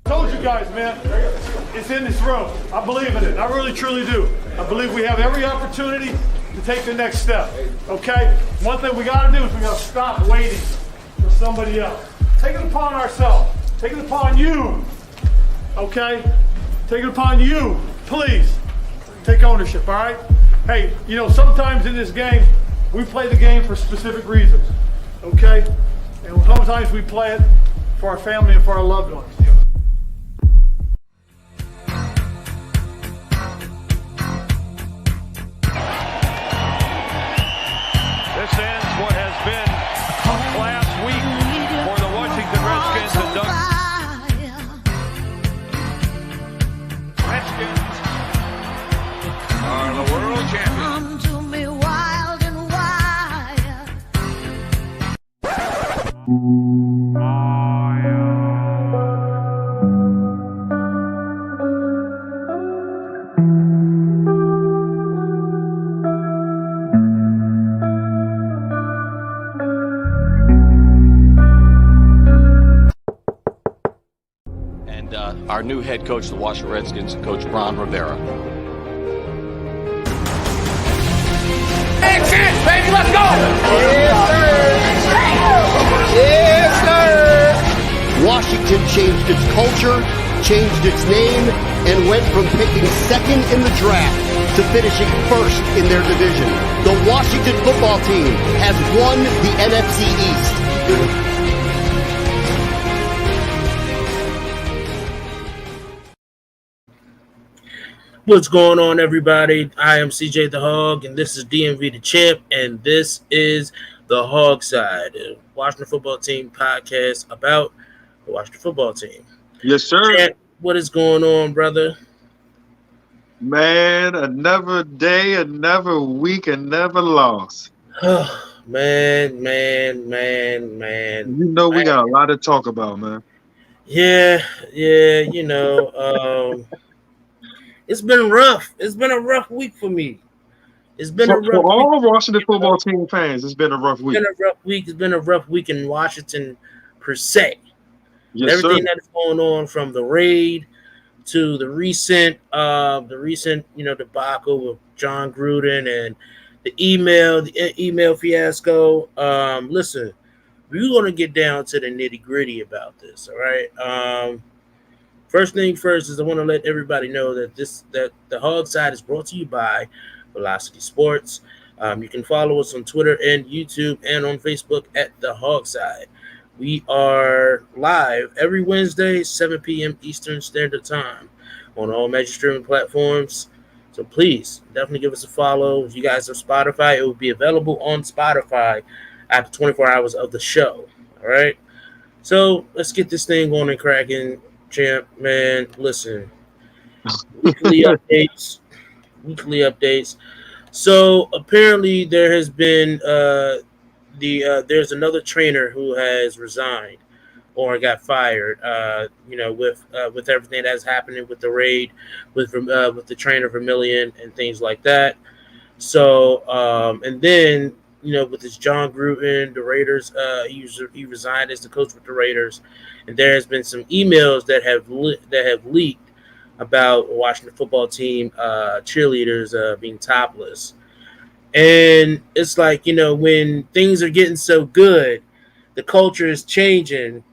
Told you guys, man, it's in this room. I believe in it. I really, truly do. I believe we have every opportunity to take the next step, okay? One thing we got to do is we got to stop waiting for somebody else. Take it upon ourselves. Take it upon you, okay? Take it upon you. Please, take ownership, all right? Hey, you know, sometimes in this game, we play the game for specific reasons, okay? And sometimes we play it for our family and for our loved ones. This ends what has been a class week for the Washington Redskins and Doug. Redskins are the world champions. Come to me wild and Our new head coach of the Washington Redskins, Coach Ron Rivera. That's it, baby, let's go! Yes, sir! Washington changed its culture, changed its name, and went from picking second in the draft to finishing first in their division. The Washington football team has won the NFC East. What's going on, everybody? I am CJ the Hog, and this is DMV the Champ, and this is the HOGside, a Washington football team podcast about the Washington football team. Yes, sir. Champ, what is going on, brother? Man, another day, another week, another loss. man. You know we got a lot to talk about, man. Yeah, you know, it's been rough. It's been a rough week for me. It's been a rough for all week. Washington football team fans. It's been a rough week. It's been a rough week in Washington per se. Yes, Everything sir. that is going on, from the raid to the recent debacle with John Gruden and the email fiasco. Listen, we're gonna get down to the nitty gritty about this. All right. First thing first is I want to let everybody know that the HOGside is brought to you by Velocity Sports. You can follow us on Twitter and YouTube and on Facebook at the HOGside. We are live every Wednesday, 7 p.m. Eastern Standard Time on all major streaming platforms. So please definitely give us a follow. If you guys have Spotify, it will be available on Spotify after 24 hours of the show. All right. So let's get this thing going and cracking. Champ, man, listen. Weekly updates. So apparently there has been there's another trainer who has resigned or got fired. With everything that's happening with the raid, with the trainer Vermillion and things like that. So and then with this John Gruden, the Raiders, he resigned as the coach with the Raiders. And there has been some emails that have leaked about Washington football team cheerleaders being topless. And it's like, when things are getting so good, the culture is changing.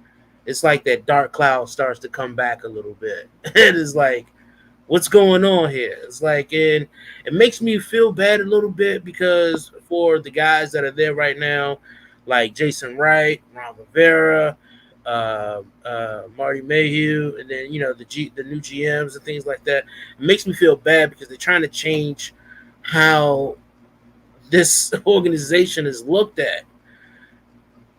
It's like that dark cloud starts to come back a little bit. It is like, what's going on here? It's like, and it makes me feel bad a little bit because for the guys that are there right now, like Jason Wright, Ron Rivera, Marty Mayhew, and then the new GMs and things like that. It makes me feel bad because they're trying to change how this organization is looked at,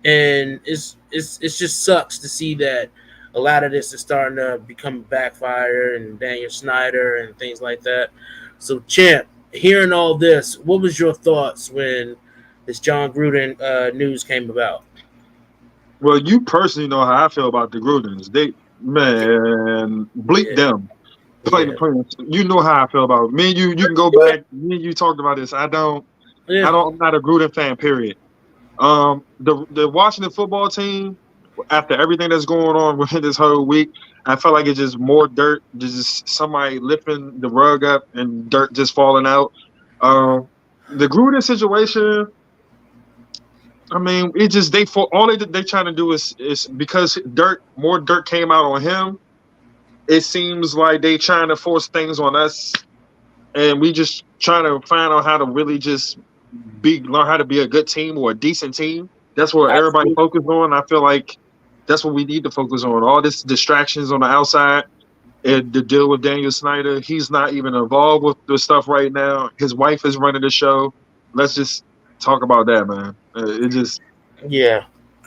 and it just sucks to see that a lot of this is starting to become backfire, and Daniel Snyder and things like that. So, Champ, hearing all this, what was your thoughts when this John Gruden news came about? Well, you personally know how I feel about the Grudens. Bleep them. Play the players. You know how I feel about it. Me and you can go back. Me and you talked about this. I'm not a Gruden fan, period. The Washington football team, after everything that's going on within this whole week, I felt like it's just more dirt, just somebody lifting the rug up and dirt just falling out. The Gruden situation, I mean, it just they trying to do is because more dirt came out on him. It seems like they trying to force things on us, and we just trying to find out how to really just learn how to be a good team or a decent team. That's what everybody focused on. I feel like that's what we need to focus on. All this distractions on the outside and the deal with Daniel Snyder. He's not even involved with the stuff right now. His wife is running the show. Let's just talk about that, man. It just Yeah.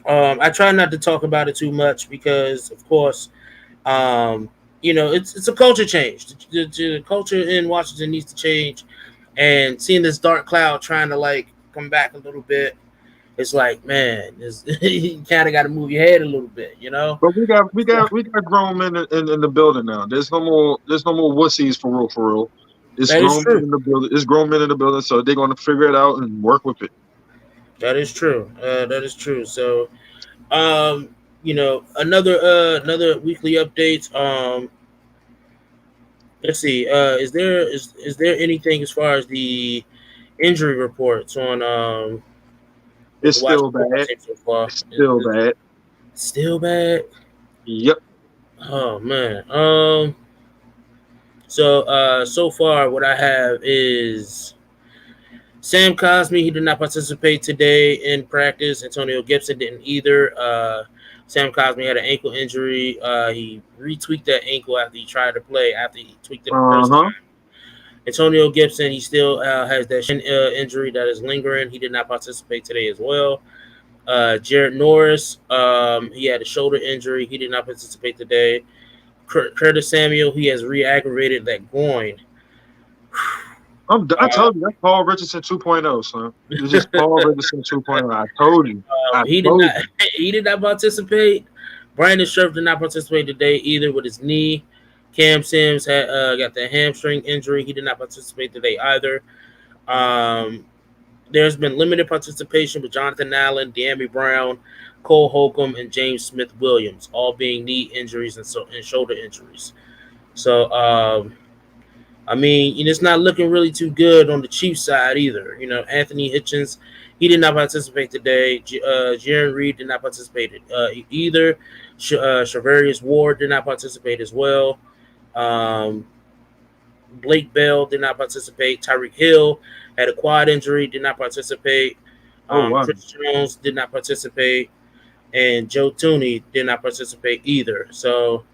I try not to talk about it too much because, of course, it's a culture change. The culture in Washington needs to change, and seeing this dark cloud trying to like come back a little bit, it's like, man, you kind of got to move your head a little bit, you know. But we got grown men in the building now. There's no more wussies for real. It's That is grown true. men in the building. It's grown men in the building, so they're going to figure it out and work with it. That is true. That is true. So, another weekly updates. Let's see. Is there anything as far as the injury reports on It's still bad. So far? It's still bad. Still bad. Yep. Oh man. So far, what I have is Sam Cosmi. He did not participate today in practice. Antonio Gibson didn't either. Sam Cosmi had an ankle injury. He retweaked that ankle after he tried to play. After he tweaked it the first time. Antonio Gibson, he still has that shin injury that is lingering. He did not participate today as well. Jared Norris, he had a shoulder injury. He did not participate today. Curtis Samuel, he has re-aggravated that groin. I told you, that's Paul Richardson 2.0, son. It's just Paul Richardson 2.0. I told you. He did not participate. Brandon Scherf did not participate today either with his knee. Cam Sims had got the hamstring injury. He did not participate today either. There's been limited participation with Jonathan Allen, De'Ami Brown, Cole Holcomb, and James Smith-Williams, all being knee injuries and shoulder injuries. So, it's not looking really too good on the Chiefs side either. Anthony Hitchens, he did not participate today. Jaron Reed did not participate either. Shavarius Ward did not participate as well. Blake Bell did not participate. Tyreek Hill had a quad injury, did not participate. Chris Jones did not participate. And Joe Tooney did not participate either. So,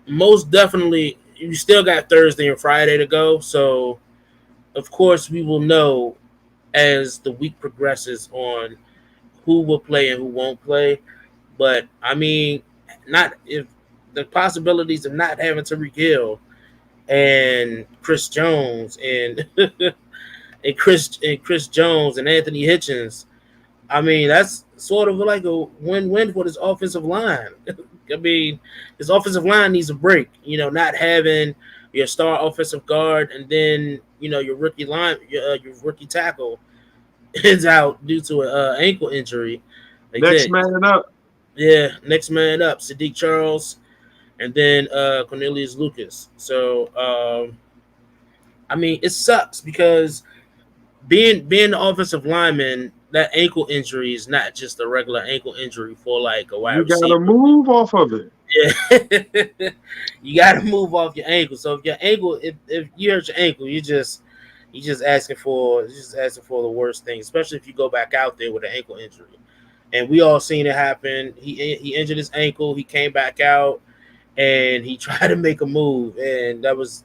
most definitely, you still got Thursday and Friday to go. So, of course, we will know as the week progresses on who will play and who won't play. But, not if the possibilities of not having Tyreek Hill and Chris Jones and and Chris Jones and Anthony Hitchens, that's sort of like a win-win for this offensive line. This offensive line needs a break. Not having your star offensive guard and then your rookie your rookie tackle is out due to an ankle injury. Next man up. Yeah, next man up, Sadiq Charles, and then Cornelius Lucas. So, it sucks because being the offensive lineman, that ankle injury is not just a regular ankle injury for like a wide receiver. You gotta move off of it. Yeah, you gotta move off your ankle. So if your ankle, if you hurt your ankle, you just asking for the worst thing, especially if you go back out there with an ankle injury. And we all seen it happen. He injured his ankle. He came back out and he tried to make a move, and it was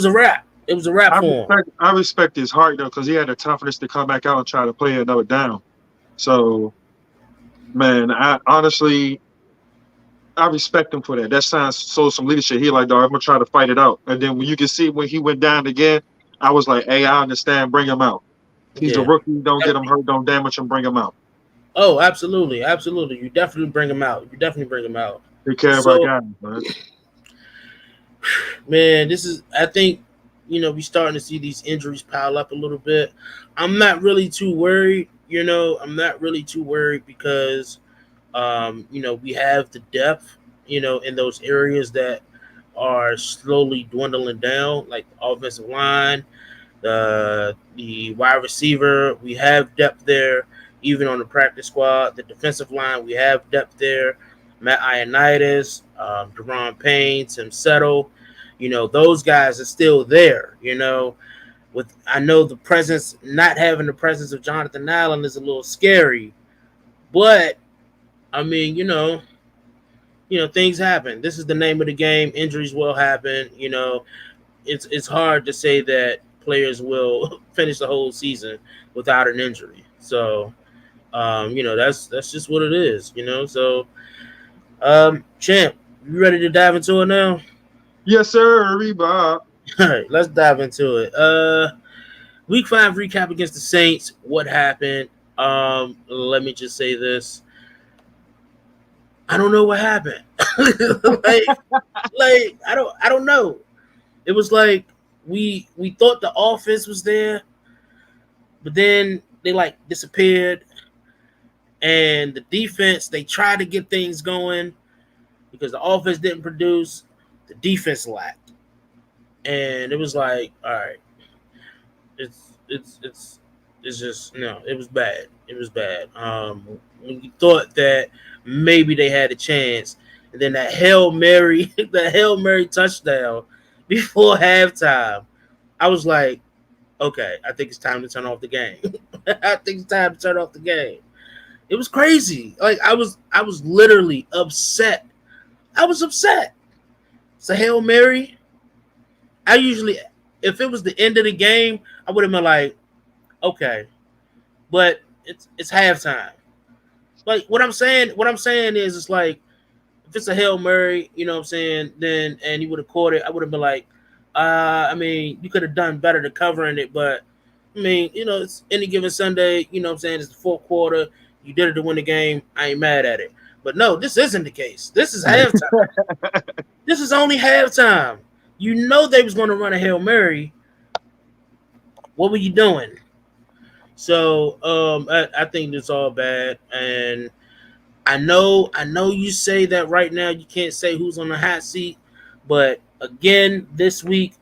a wrap. It was a wrap for him. I respect his heart though, because he had the toughness to come back out and try to play another down. So, man, I respect him for that. That sounds some leadership. He like, dog, I'm gonna try to fight it out. And then when you can see when he went down again, I was like, hey, I understand. Bring him out. He's a rookie. Don't get him hurt. Don't damage him. Bring him out. Oh, absolutely. You definitely bring him out. Take care of our guys, man. Man, I think, we starting to see these injuries pile up a little bit. I'm not really too worried I'm not really too worried because we have the depth, in those areas that are slowly dwindling down, like the offensive line, the wide receiver. We have depth there, even on the practice squad. The defensive line, we have depth there. Matt Ioannidis, Deron Payne, Tim Settle, those guys are still there. I know the presence, not having the presence of Jonathan Allen is a little scary, but I mean, things happen. This is the name of the game. Injuries will happen. It's hard to say that players will finish the whole season without an injury. So, that's just what it is. So, Champ, you ready to dive into it now? Yes, sir, Bob. All right, let's dive into it. Week 5 recap against the Saints. What happened? Let me just say this. I don't know what happened. like I don't know. It was like we thought the offense was there, but then they disappeared. And the defense, they tried to get things going because the offense didn't produce. The defense lacked. And it was like, all right, it's just no, it was bad. It was bad. We thought that maybe they had a chance, and then that Hail Mary touchdown before halftime, I was like, okay, I think it's time to turn off the game. I think it's time to turn off the game. It was crazy. Like I was literally upset. I was upset. It's a Hail Mary. I usually, if it was the end of the game, I would have been like, okay, but it's halftime. Like what I'm saying is, it's like if it's a Hail Mary, you know what I'm saying, then and you would have caught it, I would have been like, I mean, you could have done better to covering it, but I mean, it's any given Sunday, you know what I'm saying, it's the fourth quarter, you did it to win the game, I ain't mad at it. But no, this isn't the case. This is halftime. This is only halftime. You know they was going to run a Hail Mary. What were you doing? So I think it's all bad, and I know you say that right now you can't say who's on the hot seat, but again this week,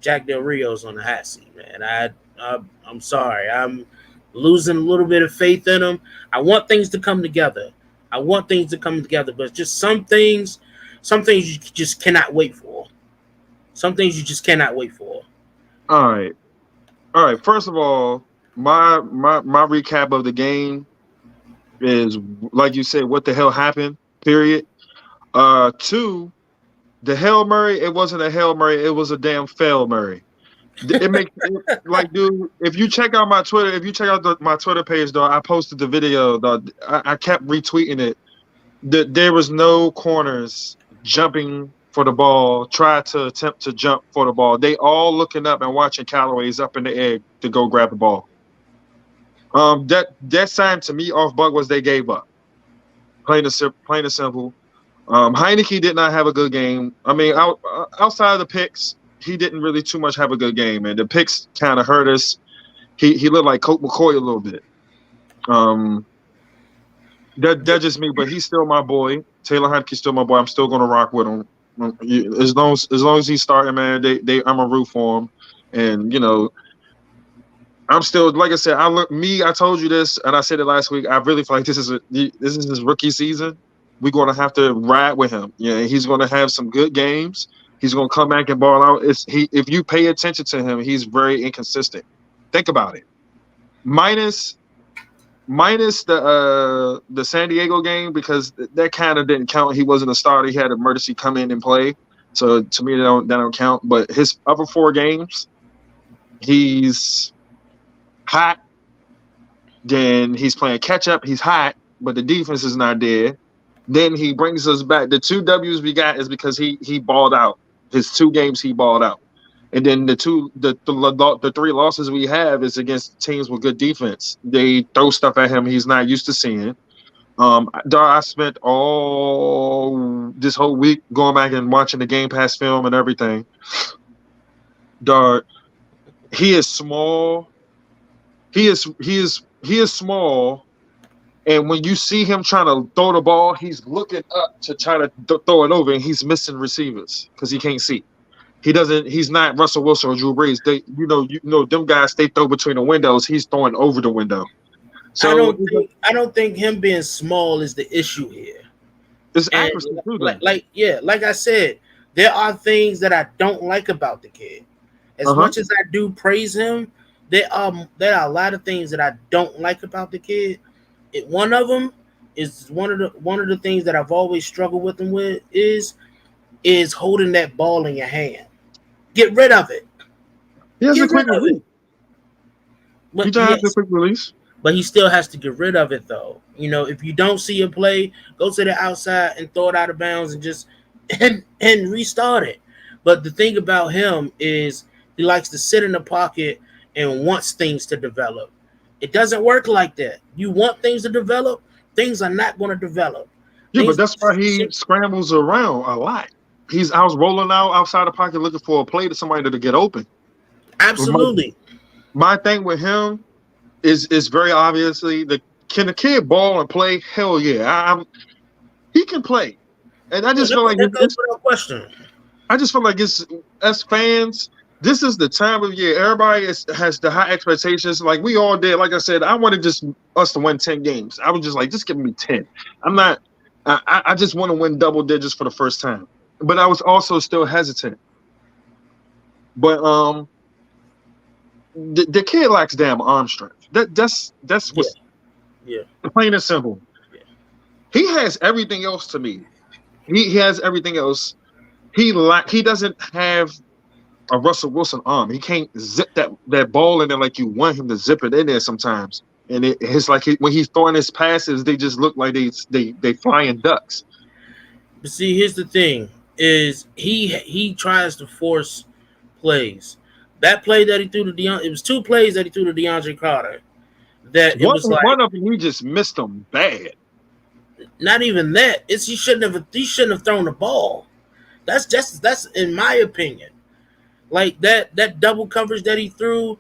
Jack Del Rio's on the hot seat, man. I'm sorry, I'm losing a little bit of faith in him. I want things to come together. But just some things you just cannot wait for. Some things you just cannot wait for. All right. First of all, my recap of the game is, like you said, what the hell happened, period. 2, the Hail Mary, it wasn't a Hail Mary, it was a damn fail Mary. It makes like, dude, if you check out my Twitter, my Twitter page, though, I posted the video, though, I kept retweeting it. There was no corners jumping for the ball, try to attempt to jump for the ball. They all looking up and watching Callaway's up in the air to go grab the ball. That sign to me off Buck was they gave up. Plain and simple. Heineke did not have a good game. I mean, outside of the picks, he didn't really too much have a good game, and the picks kind of hurt us. He looked like Colt McCoy a little bit. That's just me, but he's still my boy. Taylor Heineke's still my boy. I'm still gonna rock with him. As long as he's starting, man, I'm a root for him. And I'm still, like I said, I told you this, and I said it last week. I really feel like this is his rookie season. We're gonna have to ride with him. Yeah, he's gonna have some good games. He's gonna come back and ball out. If you pay attention to him, he's very inconsistent. Think about it. Minus the San Diego game, because that kind of didn't count. He wasn't a starter. He had emergency come in and play. So to me, that don't count. But his other 4 games, he's hot. Then he's playing catch up. He's hot, but the defense is not there. Then he brings us back. The 2 W's we got is because he balled out. His 2 games he balled out. And then the 3 losses we have is against teams with good defense. They throw stuff at him he's not used to seeing. I spent all this whole week going back and watching the Game Pass film and everything. He is small. He is he is small, and when you see him trying to throw the ball, he's looking up to try to throw it over, and he's missing receivers because he can't see. He doesn't. He's not Russell Wilson or Drew Brees. You know, them guys. They throw between the windows. He's throwing over the window. So I don't think him being small is the issue here. it's accuracy too. Like I said, there are things that I don't like about the kid. As much as I do praise him, there are a lot of things that I don't like about the kid. One of them is one of the things that I've always struggled with him with is holding that ball in your hand. Get rid of it. He has a quick release. He just has a quick release. But he still has to get rid of it, though. You know, if you don't see a play, go to the outside and throw it out of bounds and just and restart it. But the thing about him is he likes to sit in the pocket and wants things to develop. It doesn't work like that. You want things to develop, things are not going to develop. Yeah, but that's why he scrambles around a lot. I was rolling out outside the pocket looking for a play to somebody to get open. Absolutely. My thing with him is very obviously can the kid ball and play? Hell yeah, he can play, and I just feel like question. I just feel like it's as fans. This is the time of year. Everybody has the high expectations. Like we all did. Like I said, I wanted just us to win 10 games. I was just like, just give me 10. I'm not. I just want to win double digits for the first time. But I was also still hesitant. But the kid lacks damn arm strength. That's what's plain and simple. Yeah. He has everything else to me. He has everything else. He doesn't have a Russell Wilson arm. He can't zip that ball in there like you want him to zip it in there sometimes. And it's like when he's throwing his passes, they just look like they flying ducks. But see, here's the thing: is he tries to force plays. That play that he threw to DeAndre, it was 2 plays that he threw to DeAndre Carter. That it was like one of them he just missed them bad. Not even that. He shouldn't have thrown the ball. That's in my opinion. Like that double coverage that he threw.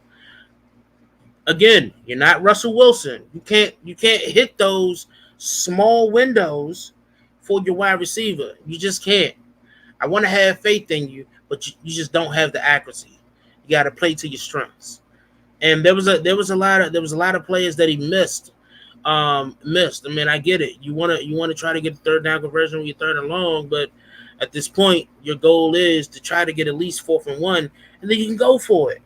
Again, you're not Russell Wilson. You can't hit those small windows for your wide receiver. You just can't. I want to have faith in you, but you just don't have the accuracy. You got to play to your strengths. And there was a lot of players that he missed. I mean, I get it. You want to try to get the third down conversion when you're third and long, but at this point, your goal is to try to get at least 4th and 1, and then you can go for it.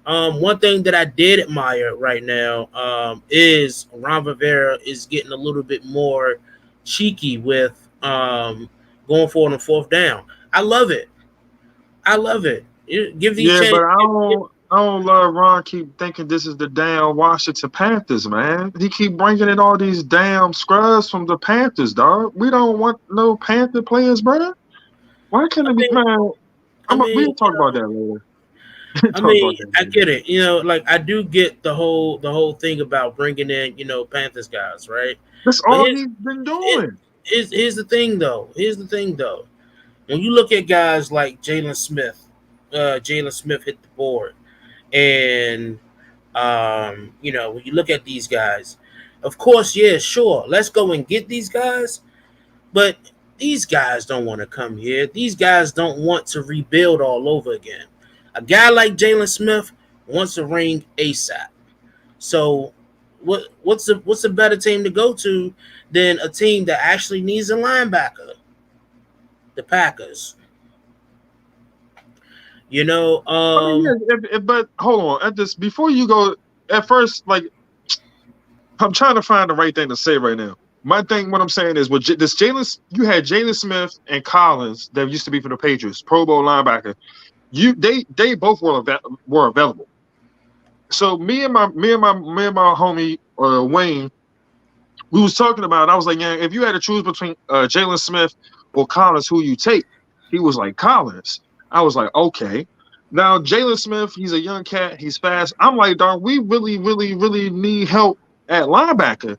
One thing that I did admire right now is Ron Rivera is getting a little bit more cheeky with going for it on 4th down. I love it. Give these but I don't love Ron keep thinking this is the damn Washington Panthers, man. He keep bringing in all these damn scrubs from the Panthers, dog. We don't want no Panther players, brother. Why can't it be, man? We'll talk about that later. I get it. You know, like I do get the whole thing about bringing in, Panthers guys, right? That's all he's been doing. Here's the thing, though. When you look at guys like Jalen Smith hit the board, and when you look at these guys, of course, yeah, sure, let's go and get these guys, but these guys don't want to come here. These guys don't want to rebuild all over again. A guy like Jalen Smith wants a ring ASAP. So what's a better team to go to than a team that actually needs a linebacker? The Packers. But hold on. At this, before you go, at first, like, I'm trying to find the right thing to say right now. What I'm saying is, with this you had Jalen Smith and Collins that used to be for the Patriots, Pro Bowl linebacker. They both were available. So me and my homie Wayne, we was talking about. I was like, yeah, if you had to choose between Jalen Smith or Collins, who you take? He was like Collins. I was like, okay. Now Jalen Smith, he's a young cat. He's fast. I'm like, dog, we really, really, really need help at linebacker.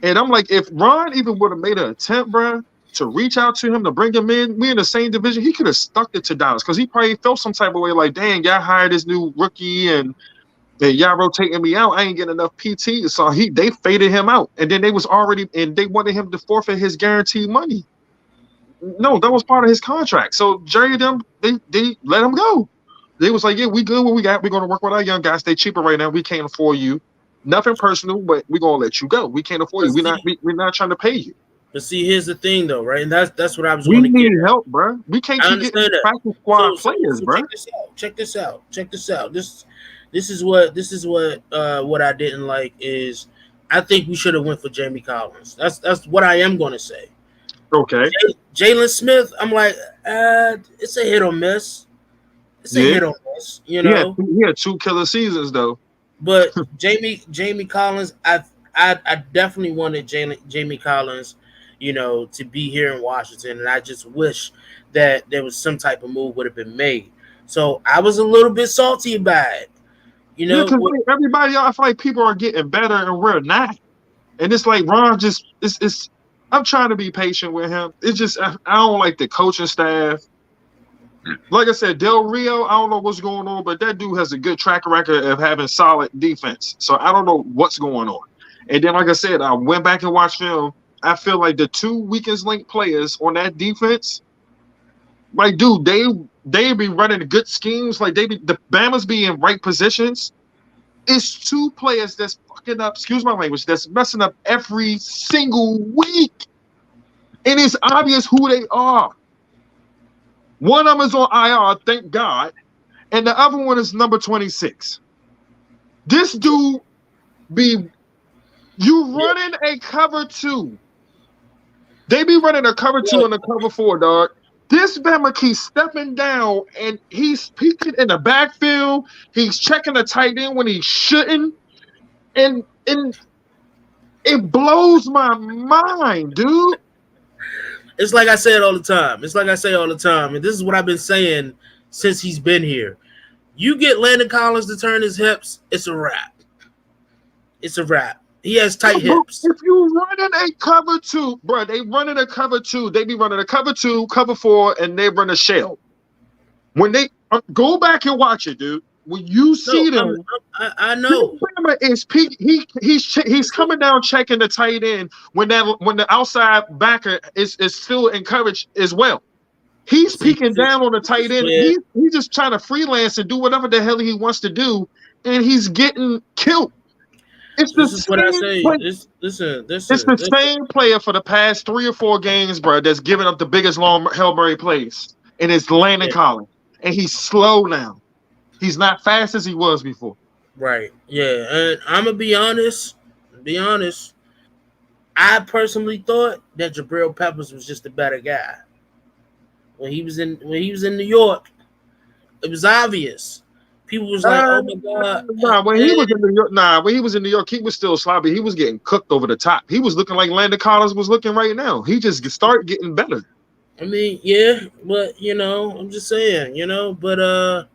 And I'm like, if Ron even would have made an attempt, bro, to reach out to him to bring him in, we in the same division, he could have stuck it to Dallas because he probably felt some type of way like, dang, y'all hired this new rookie and y'all rotating me out. I ain't getting enough PT. So they faded him out. And then they wanted him to forfeit his guaranteed money. No, that was part of his contract. So Jerry and them, they let him go. They was like, yeah, we good what we got. We're gonna work with our young guys. They cheaper right now. We can't afford you. Nothing personal, but we're gonna let you go. We can't afford you. We're not trying to pay you. But see, here's the thing, though, right? And that's what I was We going to get need at. help, bro. We can't keep getting practice squad players, bro. Check this out. This is what I didn't like is I think we should have went for Jamie Collins. That's what I am going to say. Okay. Jalen Smith, I'm like, it's a hit or miss. It's a hit or miss, you know. He had 2 killer seasons though. But Jamie Collins, I definitely wanted Jamie Collins, you know, to be here in Washington, and I just wish that there was some type of move would have been made. So I was a little bit salty about it, you know. Because everybody, I feel like people are getting better and we're not, and it's like Ron just it's. I'm trying to be patient with him. It's just I don't like the coaching staff. Like I said, Del Rio, I don't know what's going on, but that dude has a good track record of having solid defense. So I don't know what's going on. And then, like I said, I went back and watched film. I feel like the 2 weakest linked players on that defense, like, dude, they be running good schemes. Like the Bama's be in right positions. It's 2 players that's fucking up, excuse my language, that's messing up every single week. And it's obvious who they are. One of them is on IR, thank God. And the other one is number 26. This dude you running a cover 2. They be running a cover 2 and a cover 4, dog. This Bama keeps stepping down, and he's peeking in the backfield. He's checking the tight end when he shouldn't. And it blows my mind, dude. It's like I say all the time. And this is what I've been saying since he's been here. You get Landon Collins to turn his hips, it's a wrap. It's a wrap. He has tight hips. If you running a cover 2, bro, they running a cover 2. They be running a cover 2, cover 4, and they run a shell. When they go back and watch it, dude. When you see them, I know. He's coming down checking the tight end when the outside backer is still encouraged as well. He's peeking down on the tight end. Yeah. He's just trying to freelance and do whatever the hell he wants to do, and he's getting killed. It's what I say. It's the same player for the past 3 or 4 games, bro, that's giving up the biggest long Hail Mary plays, and it's Landon Collins, and he's slow now. He's not fast as he was before. Right. Yeah, and I'm gonna be honest. I personally thought that Jabril Peppers was just a better guy. When he was in New York, it was obvious. People was like, "Oh my God!" When he was in New York, he was still sloppy. He was getting cooked over the top. He was looking like Landon Collins was looking right now. He just started getting better. I mean, yeah, but I'm just saying, but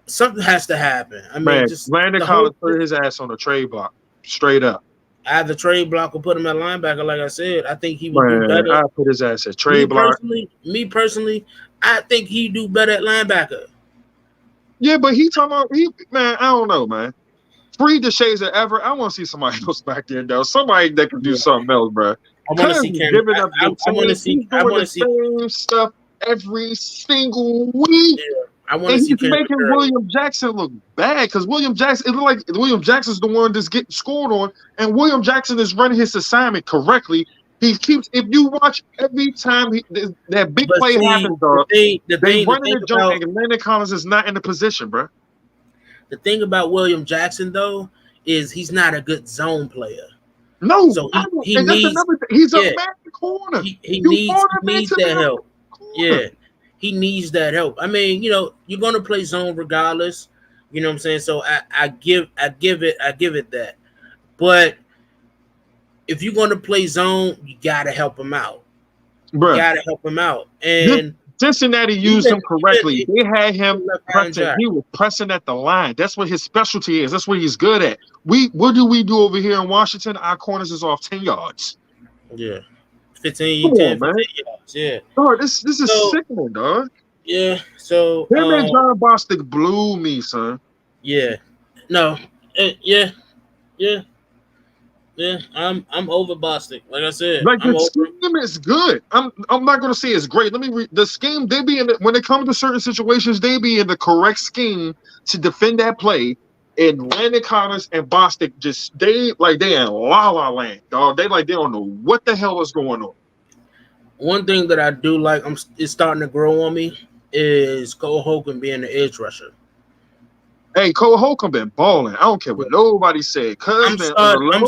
something has to happen. I mean, just Landon Collins put his ass on the trade block, straight up. Either trade block or put him at linebacker. Like I said, I think he would do better. I put his ass at trade block. Me personally, I think he'd do better at linebacker. Yeah, but he talking about I don't know, man. Free the shades of ever. I want to see somebody else back there, though. Somebody that can do something else, bro. I want to see I want to see same stuff every single week. Yeah, I want to see. He's making William Jackson look bad because William Jackson. It looked like William Jackson's the one that's getting scored on, and William Jackson is running his assignment correctly. He keeps. If you watch every time that big play happens, dog, they running the joke, and Landon Collins is not in the position, bro. The thing about William Jackson, though, is he's not a good zone player. No, so he needs. That's another thing. He's a man in the corner. He needs that help. Yeah, he needs that help. I mean, you're gonna play zone regardless. You know what I'm saying? So I give it that, but. If you're going to play zone, you got to help him out. Bruh. You got to help him out. And Cincinnati used him correctly. They had him pressing. He was pressing at the line. That's what his specialty is. That's what he's good at. What do we do over here in Washington? Our corners is off 10 yards. Yeah. 10 yards. Yeah. Dog, this is sickening, dog. Yeah. So John Bostic blew me, son. Yeah. No, yeah, yeah, yeah. I'm over Bostic. Like I said, Like I'm the over him. scheme is good. I'm not gonna say it's great. Let me read the scheme. They be in when it comes to certain situations, they be in the correct scheme to defend that play. And Landon Collins and Bostic they in la la land, dog. They don't know what the hell is going on. One thing that I do like, it's starting to grow on me, is Cole Hogan being the edge rusher. Hey, Cole Holcomb been balling. I don't care what nobody said. Cuz been on the I'm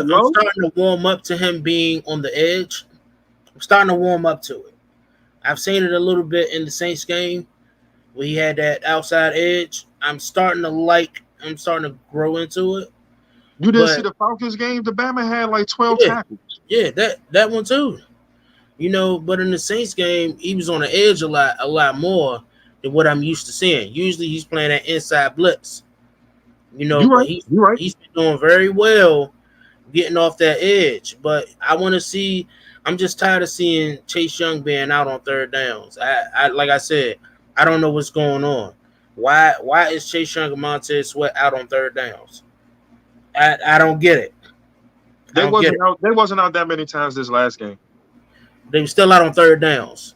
low. starting to warm up to him being on the edge. I'm starting to warm up to it. I've seen it a little bit in the Saints game where he had that outside edge. I'm starting to grow into it. You didn't see But the Falcons game? The Bama had like 12 yeah, tackles. yeah, that one too. But in the Saints game, he was on the edge a lot more than what I'm used to seeing. Usually he's playing that inside blitz. You But right. You right. he's been doing very well getting off that edge. But I want to see. I'm just tired of seeing Chase Young being out on third downs. I like I said, I don't know what's going on. Why is Chase Young and Montez Sweat out on third downs? I don't get it. I don't get it. They wasn't out that many times this last game. They were still out on third downs.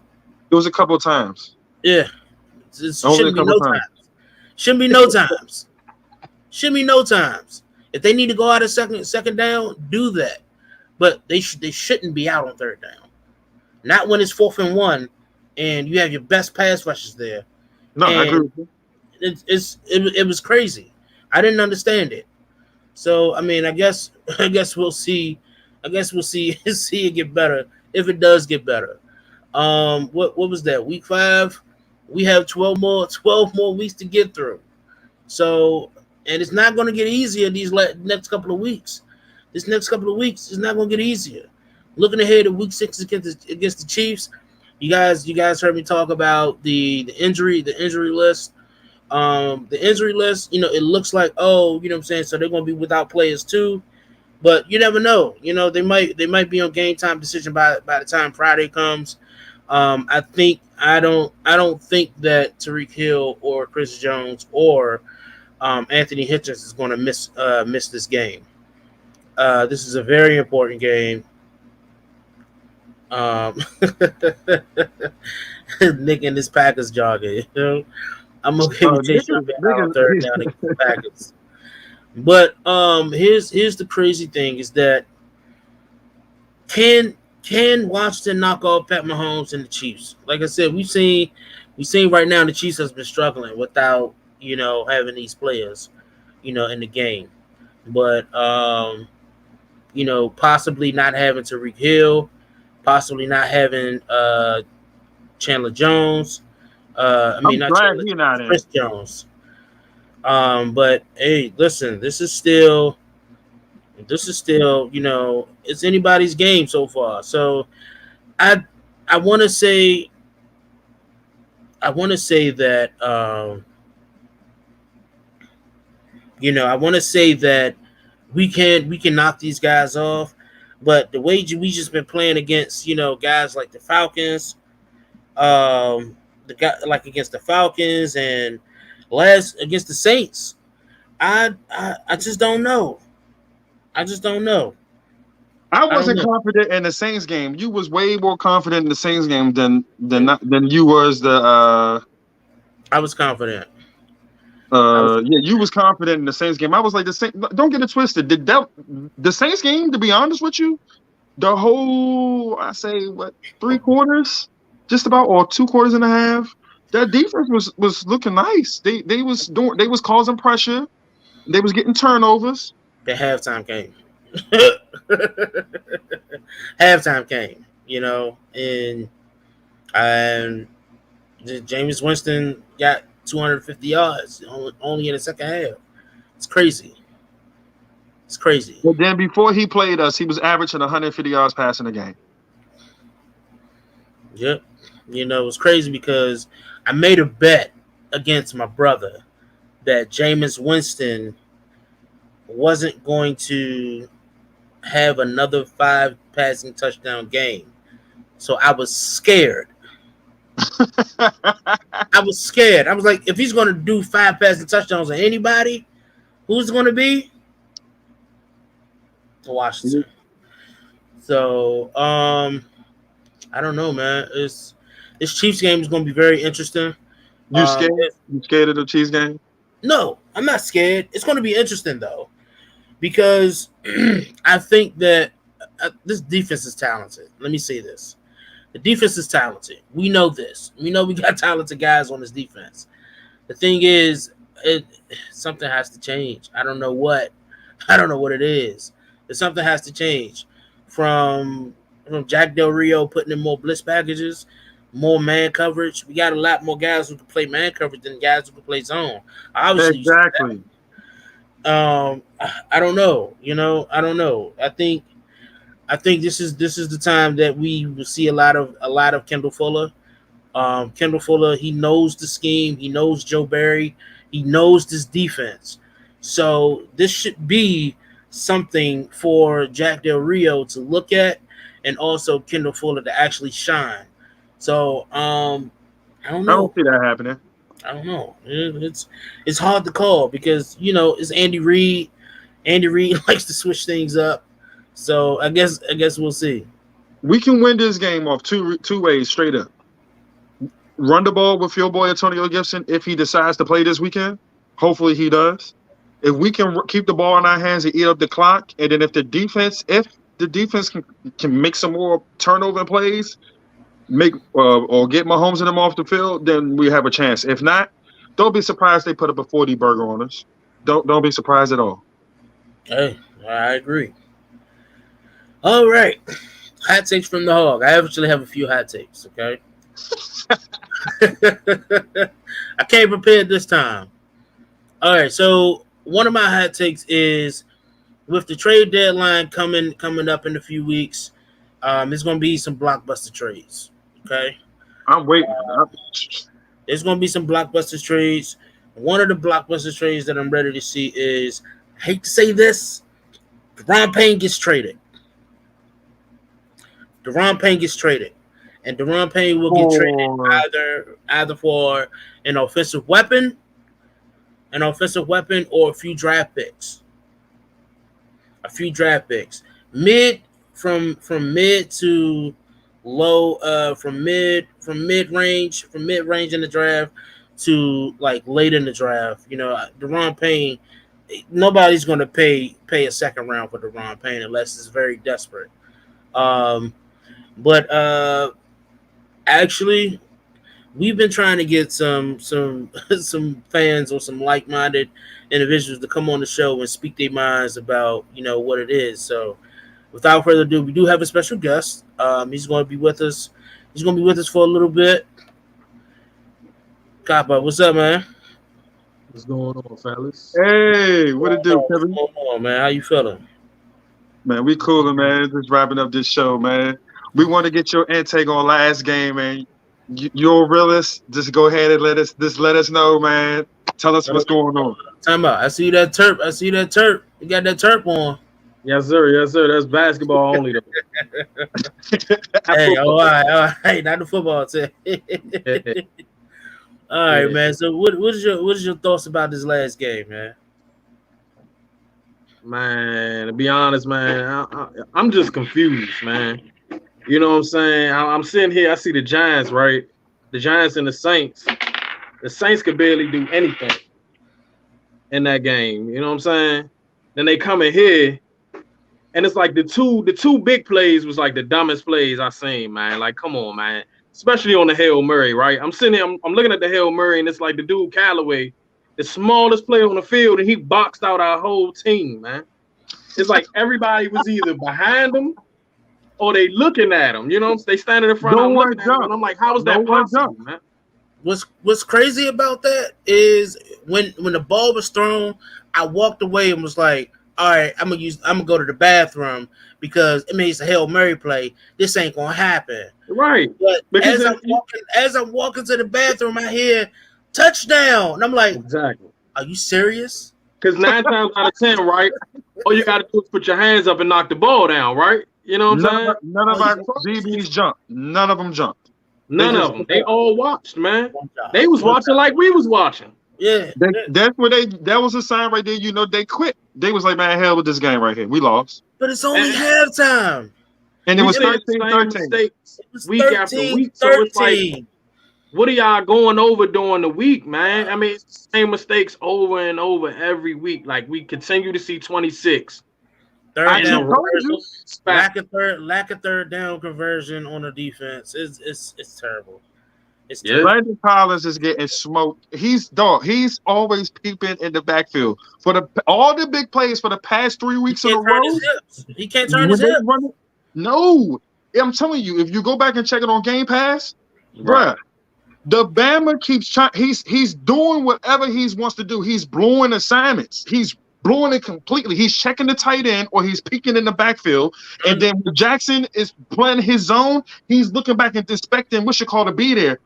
It was a couple of times. Yeah, Only a couple of times. Shouldn't be no times. Shouldn't be no times. If they need to go out of second down, do that. But they shouldn't be out on third down. Not when it's 4th and 1, and you have your best pass rushers there. No, and I agree with you. It was crazy. I didn't understand it. So I mean, I guess we'll see. I guess we'll see it get better if it does get better. What was that? Week 5. We have 12 more weeks to get through. So, and it's not going to get easier these next couple of weeks. This next couple of weeks is not going to get easier. Looking ahead at week 6 against the Chiefs, you guys heard me talk about the injury list. The injury list, it looks like, oh, you know what I'm saying, so they're going to be without players too. But you never know. They might be on game time decision by the time Friday comes. I don't think that Tyreek Hill or Chris Jones or Anthony Hitchens is going to miss this game. This is a very important game. Nick and his Packers jogger. I'm okay with Jason being out on third down against the Packers. But here's the crazy thing is that can Washington knock off Pat Mahomes and the Chiefs? Like I said, we've seen right now the Chiefs has been struggling without having these players in the game. But possibly not having Tyreek Hill, possibly not having Chandler Jones. Chris Jones. But hey, listen, this is still, it's anybody's game so far. So I want to say that I want to say that we can knock these guys off, but the way we just been playing against guys like the Falcons, against the Falcons and last against the Saints, I just don't know. I I wasn't confident in the Saints game. You was way more confident in the Saints game than you was the. I was confident. You was confident in the Saints game. I was like the Saints. Don't get it twisted. The Saints game, to be honest with you, the whole 3 quarters, just about, or 2 quarters and a half. That defense was looking nice. They was causing pressure. They was getting turnovers. The halftime came. Halftime came, and Jameis Winston got 250 yards only in the second half. It's crazy. But then before he played us, he was averaging 150 yards passing a game. Yep. It was crazy because I made a bet against my brother that Jameis Winston wasn't going to have another 5 passing touchdown game. So I was scared. I was like, if he's going to do 5 passing touchdowns on anybody, Who's going to be? Washington. So, I don't know, man. This Chiefs game is going to be very interesting. You scared? You scared of the Chiefs game? No, I'm not scared. It's going to be interesting, though, because I think that this defense is talented. Let me say this. The defense is talented. We know this. We know we got talented guys on this defense. The thing is, something has to change. I don't know what. I don't know what it is. But something has to change from Jack Del Rio putting in more blitz packages, more man coverage. We got a lot more guys who can play man coverage than guys who can play zone. Obviously, exactly. I don't know. I don't know. I think this is the time that we will see a lot of Kendall Fuller. Kendall Fuller, he knows the scheme. He knows Joe Barry. He knows this defense. So this should be something for Jack Del Rio to look at, and also Kendall Fuller to actually shine. So I don't know. I don't see that happening. I don't know. It's hard to call because it's Andy Reid. Andy Reid likes to switch things up. So I guess we'll see. We can win this game off two ways straight up. Run the ball with your boy Antonio Gibson if he decides to play this weekend. Hopefully he does. If we can keep the ball in our hands and eat up the clock, and then if the defense can make some more turnover plays, or get Mahomes and them off the field, then we have a chance. If not, don't be surprised they put up a 40 burger on us. Don't be surprised at all. Hey, I agree. All right. Hot takes from the Hog. I actually have a few hot takes, okay? I came prepared this time. All right, so one of my hot takes is with the trade deadline coming up in a few weeks, there's going to be some blockbuster trades, okay? I'm waiting. There's going to be some blockbuster trades. One of the blockbuster trades that I'm ready to see is, I hate to say this, Deron Payne gets traded. Deron Payne gets traded. And Deron Payne will get traded either for an offensive weapon or a few draft picks. From mid to low, from mid range in the draft to like late in the draft. Deron Payne, nobody's gonna pay a second round for Deron Payne unless it's very desperate. But actually, we've been trying to get some fans or some like-minded individuals to come on the show and speak their minds about what it is. So, without further ado, we do have a special guest. He's going to be with us. He's going to be with us for a little bit. Copper, what's up, man? What's going on, fellas? Hey, what it do, Kevin? What's going on, man? How you feeling? Man, we coolin', man. Just wrapping up this show, man. We want to get your intake on last game, man. You're a realist. Just go ahead and let us know, man. Tell us what's going on. Time out. I see that terp. You got that terp on. Yes, sir. That's basketball only, though. Hey, all right. Not the football team. All right, man. So, what is your thoughts about this last game, man? Man, to be honest, man, I'm just confused, man. You know what I'm saying? I'm sitting here. I see the Giants, right? The Giants and the Saints. The Saints could barely do anything in that game. You know what I'm saying? Then they come in here, and it's like the two big plays was like the dumbest plays I seen, man. Like, come on, man. Especially on the Hail Murray, right? I'm sitting here. I'm looking at the Hail Murray, and it's like the dude Callaway, the smallest player on the field, and he boxed out our whole team, man. It's like everybody was either behind him or they looking at him, they standing in front of him looking at him, and I'm like, how is that possible, man? What's crazy about that is when the ball was thrown, I walked away and was like, all right, I'm gonna go to the bathroom because it's a Hail Mary play. This ain't gonna happen. Right. But as I'm walking to the bathroom, I hear touchdown. And I'm like, exactly. Are you serious? Because 9 times out of 10, right, all you got to do is put your hands up and knock the ball down, right? You know what I'm saying? None of our DBs jumped. None of them jumped. None of them. They all watched, man. They was watching like we was watching. Yeah, That's where that was a sign right there. You know, they quit. They was like, man, hell with this game right here. We lost. but it's only halftime. And it We was see the same 13-13. mistakes It was week after 13, week. So it's like, 13. what are y'all going over during the week, man? I mean, it's the same mistakes over and over every week. Like, we continue to see 26. Third down told you. conversion, lack of third down conversion on the defense. It's terrible. It's Yeah. terrible. Landon Collins is getting smoked. He's always peeping in the backfield for all the big plays for the past 3 weeks in a row. He can't turn his hips. No, I'm telling you, if you go back and check it on Game Pass, bruh, the Bama keeps trying. He's doing whatever he wants to do. He's blowing assignments. He's blowing it completely. He's checking the tight end or he's peeking in the backfield. And then when Jackson is playing his zone, he's looking back and inspecting what you call to be there.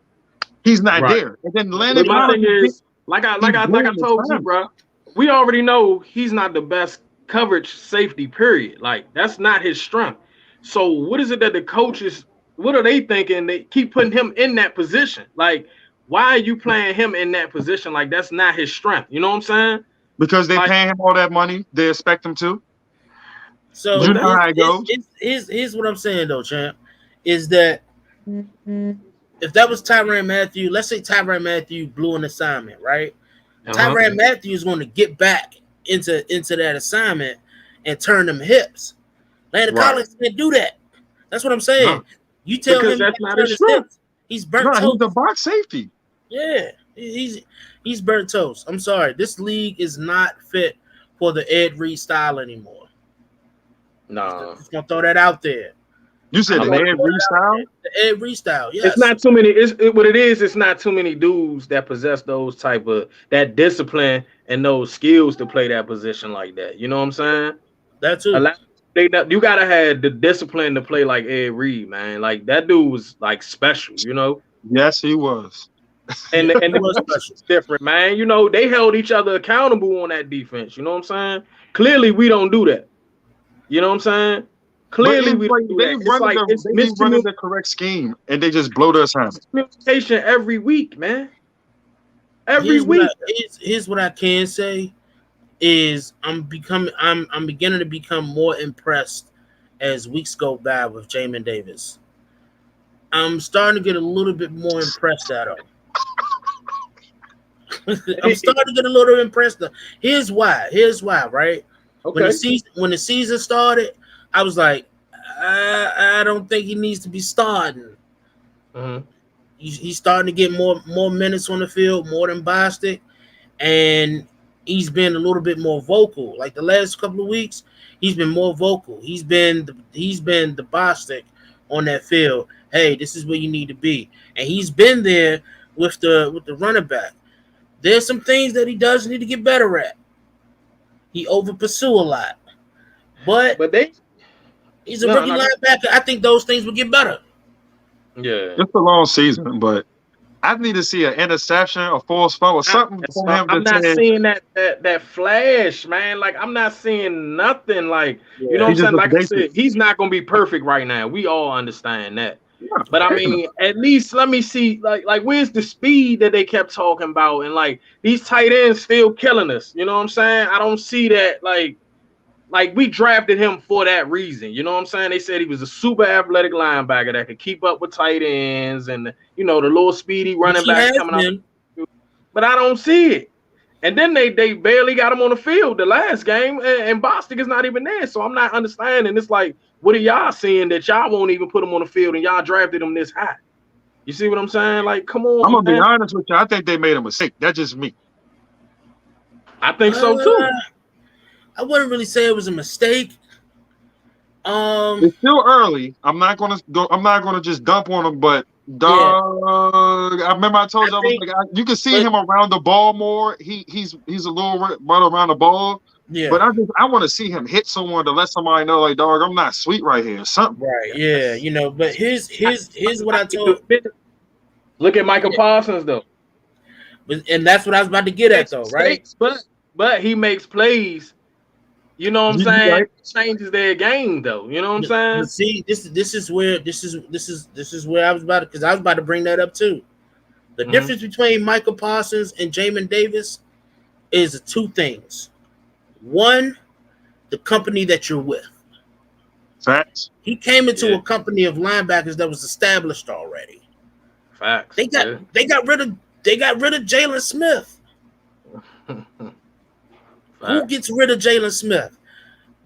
He's not there. And then Landon But my Collins thing is, like I told you, bro, we already know he's not the best coverage safety, period. Like, that's not his strength. So what is it that the coaches, what are they thinking? They keep putting him in that position. Like, why are you playing him in that position? Like, that's not his strength. You know what I'm saying? Because they're paying him all that money. They expect him to. So you know how it goes. Here's what I'm saying, though, champ, is that if that was Tyrann Mathieu, let's say Tyrann Mathieu blew an assignment, right? Tyrann Mathieu is going to get back into that assignment and turn them hips. Landon Collins can't do that. That's what I'm saying. No. You tell Because him that's not his strength. He's burnt No, toast. he's the box safety. Yeah, he's burnt toast. I'm sorry. This league is not fit for the Ed Reed style anymore. No. Just gonna throw that out there. You said the Ed Reed style? The Ed Reed style, yes. It's not too many. It's not too many dudes that possess those type of that discipline and those skills to play that position like that. You know what I'm saying? That too. You gotta have the discipline to play like Ed Reed, man. Like, that dude was like special, you know. Yes, he was. And it was different, man. You know, they held each other accountable on that defense. You know what I'm saying? Clearly, we don't do that. You know what I'm saying? Clearly, we don't do that. They running the correct scheme, and they just blow their assignment. Communication every week, man. Every week. Here's what I can say is I'm beginning to become more impressed as weeks go by with Jamin Davis. I'm starting to get a little bit more impressed at him. I'm starting to get a little impressed. Here's why, right? Okay. When the season started, I was like, I don't think he needs to be starting. Mm-hmm. He's starting to get more minutes on the field, more than Bostic, and he's been a little bit more vocal. Like the last couple of weeks, he's been more vocal. He's been the Bostic on that field. Hey, this is where you need to be, and he's been there with the running back. There's some things that he does need to get better at. He over pursue a lot, but he's a rookie linebacker. I think those things will get better. Yeah, it's a long season, but I need to see an interception, a false fumble, or something from him. I'm not seeing that flash, man. Like, I'm not seeing nothing. Like, you know what I'm saying? Like I said, he's not gonna be perfect right now. We all understand that. Yeah, but I mean, at least let me see, like where's the speed that they kept talking about, and like these tight ends still killing us. You know what I'm saying? I don't see that. Like we drafted him for that reason. You know what I'm saying? They said he was a super athletic linebacker that could keep up with tight ends and the little speedy running back coming up. But I don't see it. And then they barely got him on the field the last game, and Bostic is not even there. So I'm not understanding. It's like, what are y'all seeing that y'all won't even put him on the field and y'all drafted him this high? You see what I'm saying? Like, come on. I'm gonna be honest with you. I think they made a mistake. That's just me. I think so too. I wouldn't really say it was a mistake. It's still early. I'm not gonna just dump on him, but dog. I remember I told you you can see him around the ball more. He's a little run around the ball. Yeah. But I want to see him hit someone to let somebody know, like, dog, I'm not sweet right here. Something. Right. Yeah. But here's what I told. Look at Michael Parsons though. And that's what I was about to get at though, right? But he makes plays. You know what I'm saying? Right. Changes their game though. You know what I'm saying? See, this is where I was about to, because I was about to bring that up too. The difference between Michael Parsons and Jamin Davis is two things. One, the company that you're with. Facts. He came into a company of linebackers that was established already. Facts. They got rid of Jalen Smith. Who gets rid of Jalen Smith?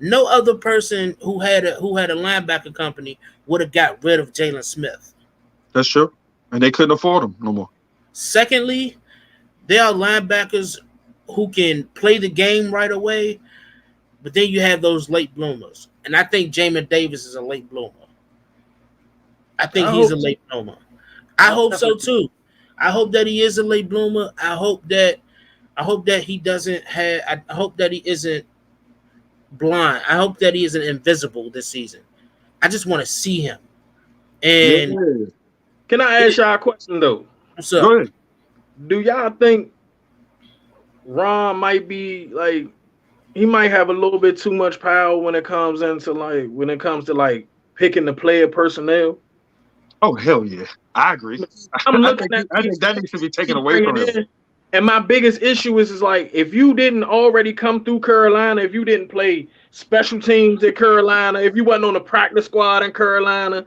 No other person who had a linebacker company would have got rid of Jalen Smith. That's true. And they couldn't afford him no more. Secondly, there are linebackers who can play the game right away, but then you have those late bloomers. And I think Jamin Davis is a late bloomer. I think he's a late bloomer. I hope so too. I hope that he is a late bloomer. I hope that he doesn't have. I hope that he isn't blind. I hope that he isn't invisible this season. I just want to see him. And can I ask y'all a question though? What's up? Go ahead. Do y'all think Ron might be like he might have a little bit too much power when it comes to picking the player personnel? Oh hell yeah, I agree. I'm looking I think that needs to be taken away from him. And my biggest issue is like if you didn't already come through Carolina, if you didn't play special teams at Carolina, if you wasn't on the practice squad in Carolina,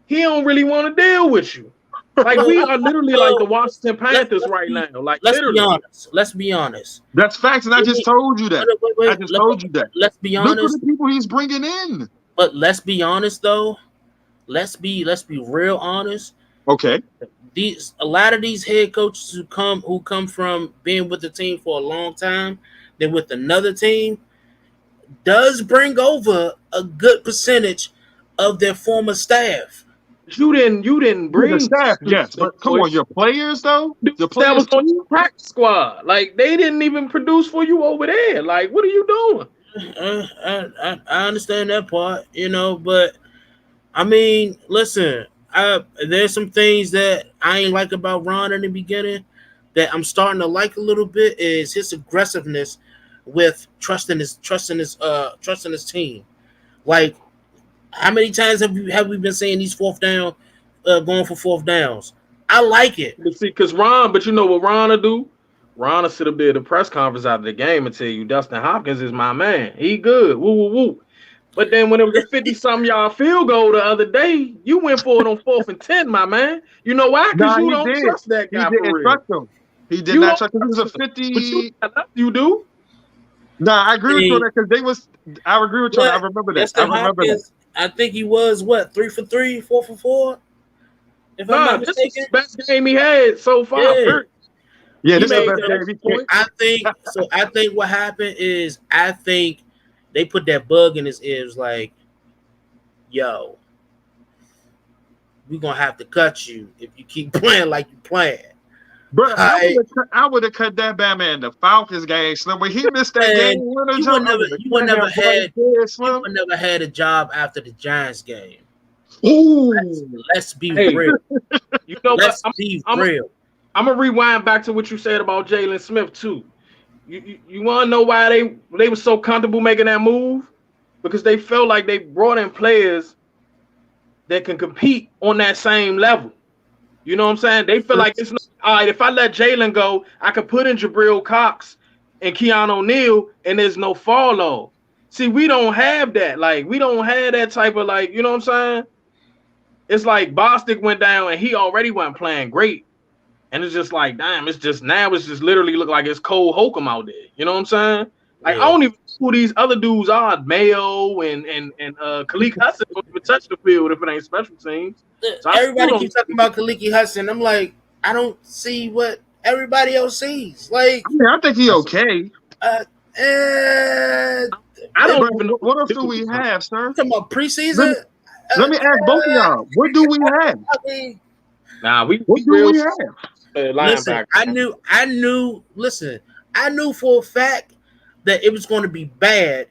he don't really want to deal with you. Like we are literally like the Washington Panthers right now. Like let's literally. be honest. Let's be honest. That's facts, and I just told you that. I just told you that. Let's be honest. Look at the people he's bringing in. But let's be honest though. Let's be real honest. Okay. A lot of these head coaches who come from being with the team for a long time, then with another team, does bring over a good percentage of their former staff. You didn't bring the staff, yes, but come on, your players though. The that players was on your practice squad. Like they didn't even produce for you over there. Like what are you doing? I understand that part, but I mean, listen, there's some things that I ain't like about Ron in the beginning that I'm starting to like a little bit is his aggressiveness with trusting his team. Like, how many times have we been saying these fourth down, going for fourth downs? I like it. But see, because but you know what Ron will do? Ron will sit up there at the press conference after the game and tell you Dustin Hopkins is my man. He good. Woo, woo, woo. But then when it was a 50-something yard field goal the other day, you went for it on 4th and 10, my man. You know why? Because you don't trust that guy for real. He didn't trust him. He did not trust him. It was a 50. You do? Nah, I agree with you on that because I agree with you. I remember that. I remember that. I think he was 3 for 3, 4 for 4. If I'm not mistaken, this is the best game he had so far. Yeah, this is the best game. I think what happened is I think they put that bug in his ears like, yo, we're going to have to cut you if you keep playing like you're playing. Bro, I would have cut that bad man the Falcons game, Slim. When he missed that game, you would never had a job after the Giants game. Ooh. Let's be real. You know Let's be real. I'm going to rewind back to what you said about Jalen Smith, too. You want to know why they were so comfortable making that move? Because they felt like they brought in players that can compete on that same level. You know what I'm saying? They feel like it's not, all right, if I let Jalen go, I could put in Jabril Cox and Keanu O'Neal, and there's no fall off. See, we don't have that. Like, we don't have that type of, like, you know what I'm saying? It's like Bostic went down, and he already wasn't playing great. And it's just like, damn, it's just literally look like it's Cole Holcomb out there. You know what I'm saying? Like, I don't even know who these other dudes are. Mayo and Khaleke Hudson don't even touch the field if it ain't special teams. So everybody keeps talking about Khaleke Hudson. I'm like, I don't see what everybody else sees. Like, I think he's okay. I don't even know. What else do we have, sir? You talking about preseason? Let me ask both of y'all. What do we have? What do we have? Listen, I knew. Listen, I knew for a fact that it was going to be bad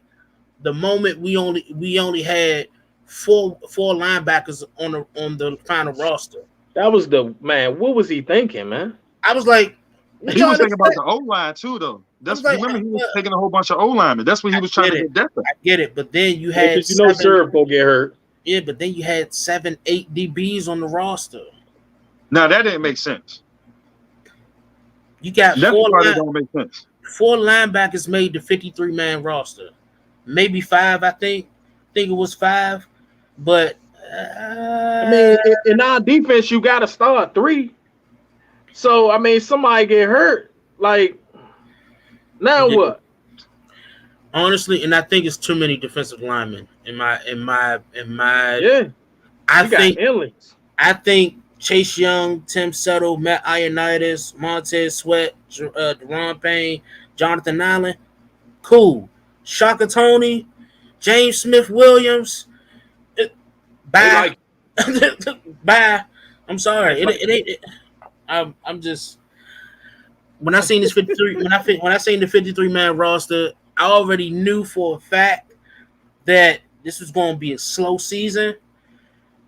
the moment we only had four linebackers on the final roster. That was what was he thinking, man? I was like, he was thinking about the O-line too, though. Remember he was taking a whole bunch of O-linemen. That's what he was trying to get depth. I get it, but then you had Serve will get hurt. Yeah, but then you had 7-8 DBs on the roster. Now that didn't make sense. You got That's why it don't make sense. 4 linebackers made the 53-man roster. Maybe 5, I think. I think it was 5. But I mean, in our defense, you got to start 3. So I mean, somebody get hurt. Like now what? Honestly, and I think it's too many defensive linemen in my. Yeah, I think Chase Young, Tim Settle, Matt Ioannidis, Montez Sweat, Deron Payne, Jonathan Allen, cool. Shaka Tony, James Smith Williams, bye, bye. I'm sorry, it ain't. I'm just when I seen this 53 when I seen the 53-man roster, I already knew for a fact that this was going to be a slow season.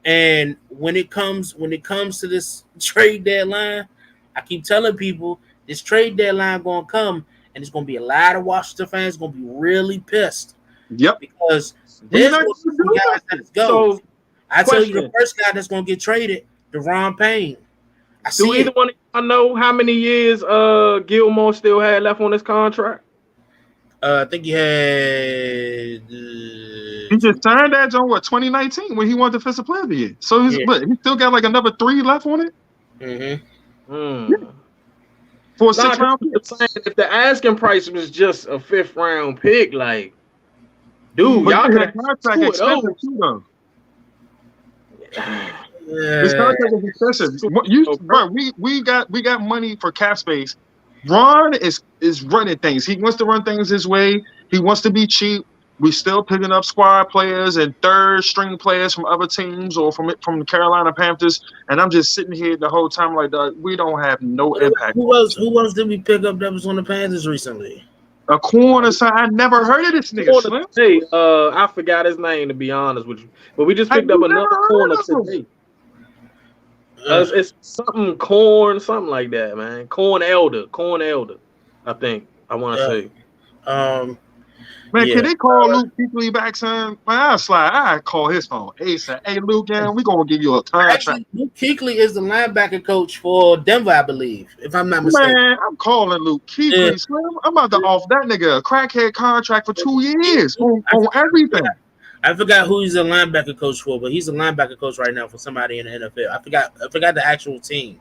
And when it comes to this trade deadline, I keep telling people this trade deadline going to come, and it's going to be a lot of Washington fans going to be really pissed. Yep. Because there's some guys that's go. So, I tell you, the first guy that's going to get traded, Deron Payne. Do either one of y'all know how many years Gilmore still had left on his contract? I think he had. He just signed that John 2019 when he won Defensive Player of the Year. So he still got like another 3 left on it. Mm-hmm. Yeah. For a 6th round pick. If the asking price was just a 5th round pick, like, dude, y'all could have contract expensive too, though. This contract is expensive. We got money for cap space. Ron is running things. He wants to run things his way. He wants to be cheap. We still picking up squad players and 3rd-string players from other teams or from the Carolina Panthers. And I'm just sitting here the whole time like, we don't have no impact. Who else did we pick up that was on the Panthers recently? A corner, son. I never heard of this nigga. Slim. Hey, I forgot his name, to be honest with you. But we just picked up another corner today. It's something like that, man. Corn Elder, I think. I want to say. Man, can they call Luke Kuechly back, son? Man, I call his phone ASAP. Hey, Luke, we're going to give you a contract. Actually, Luke Kuechly is the linebacker coach for Denver, I believe, if I'm not mistaken. Man, I'm calling Luke Kuechly, Slim. I'm about to offer that nigga a crackhead contract for 2 years on everything. I forgot who he's a linebacker coach for, but he's a linebacker coach right now for somebody in the NFL. I forgot the actual team.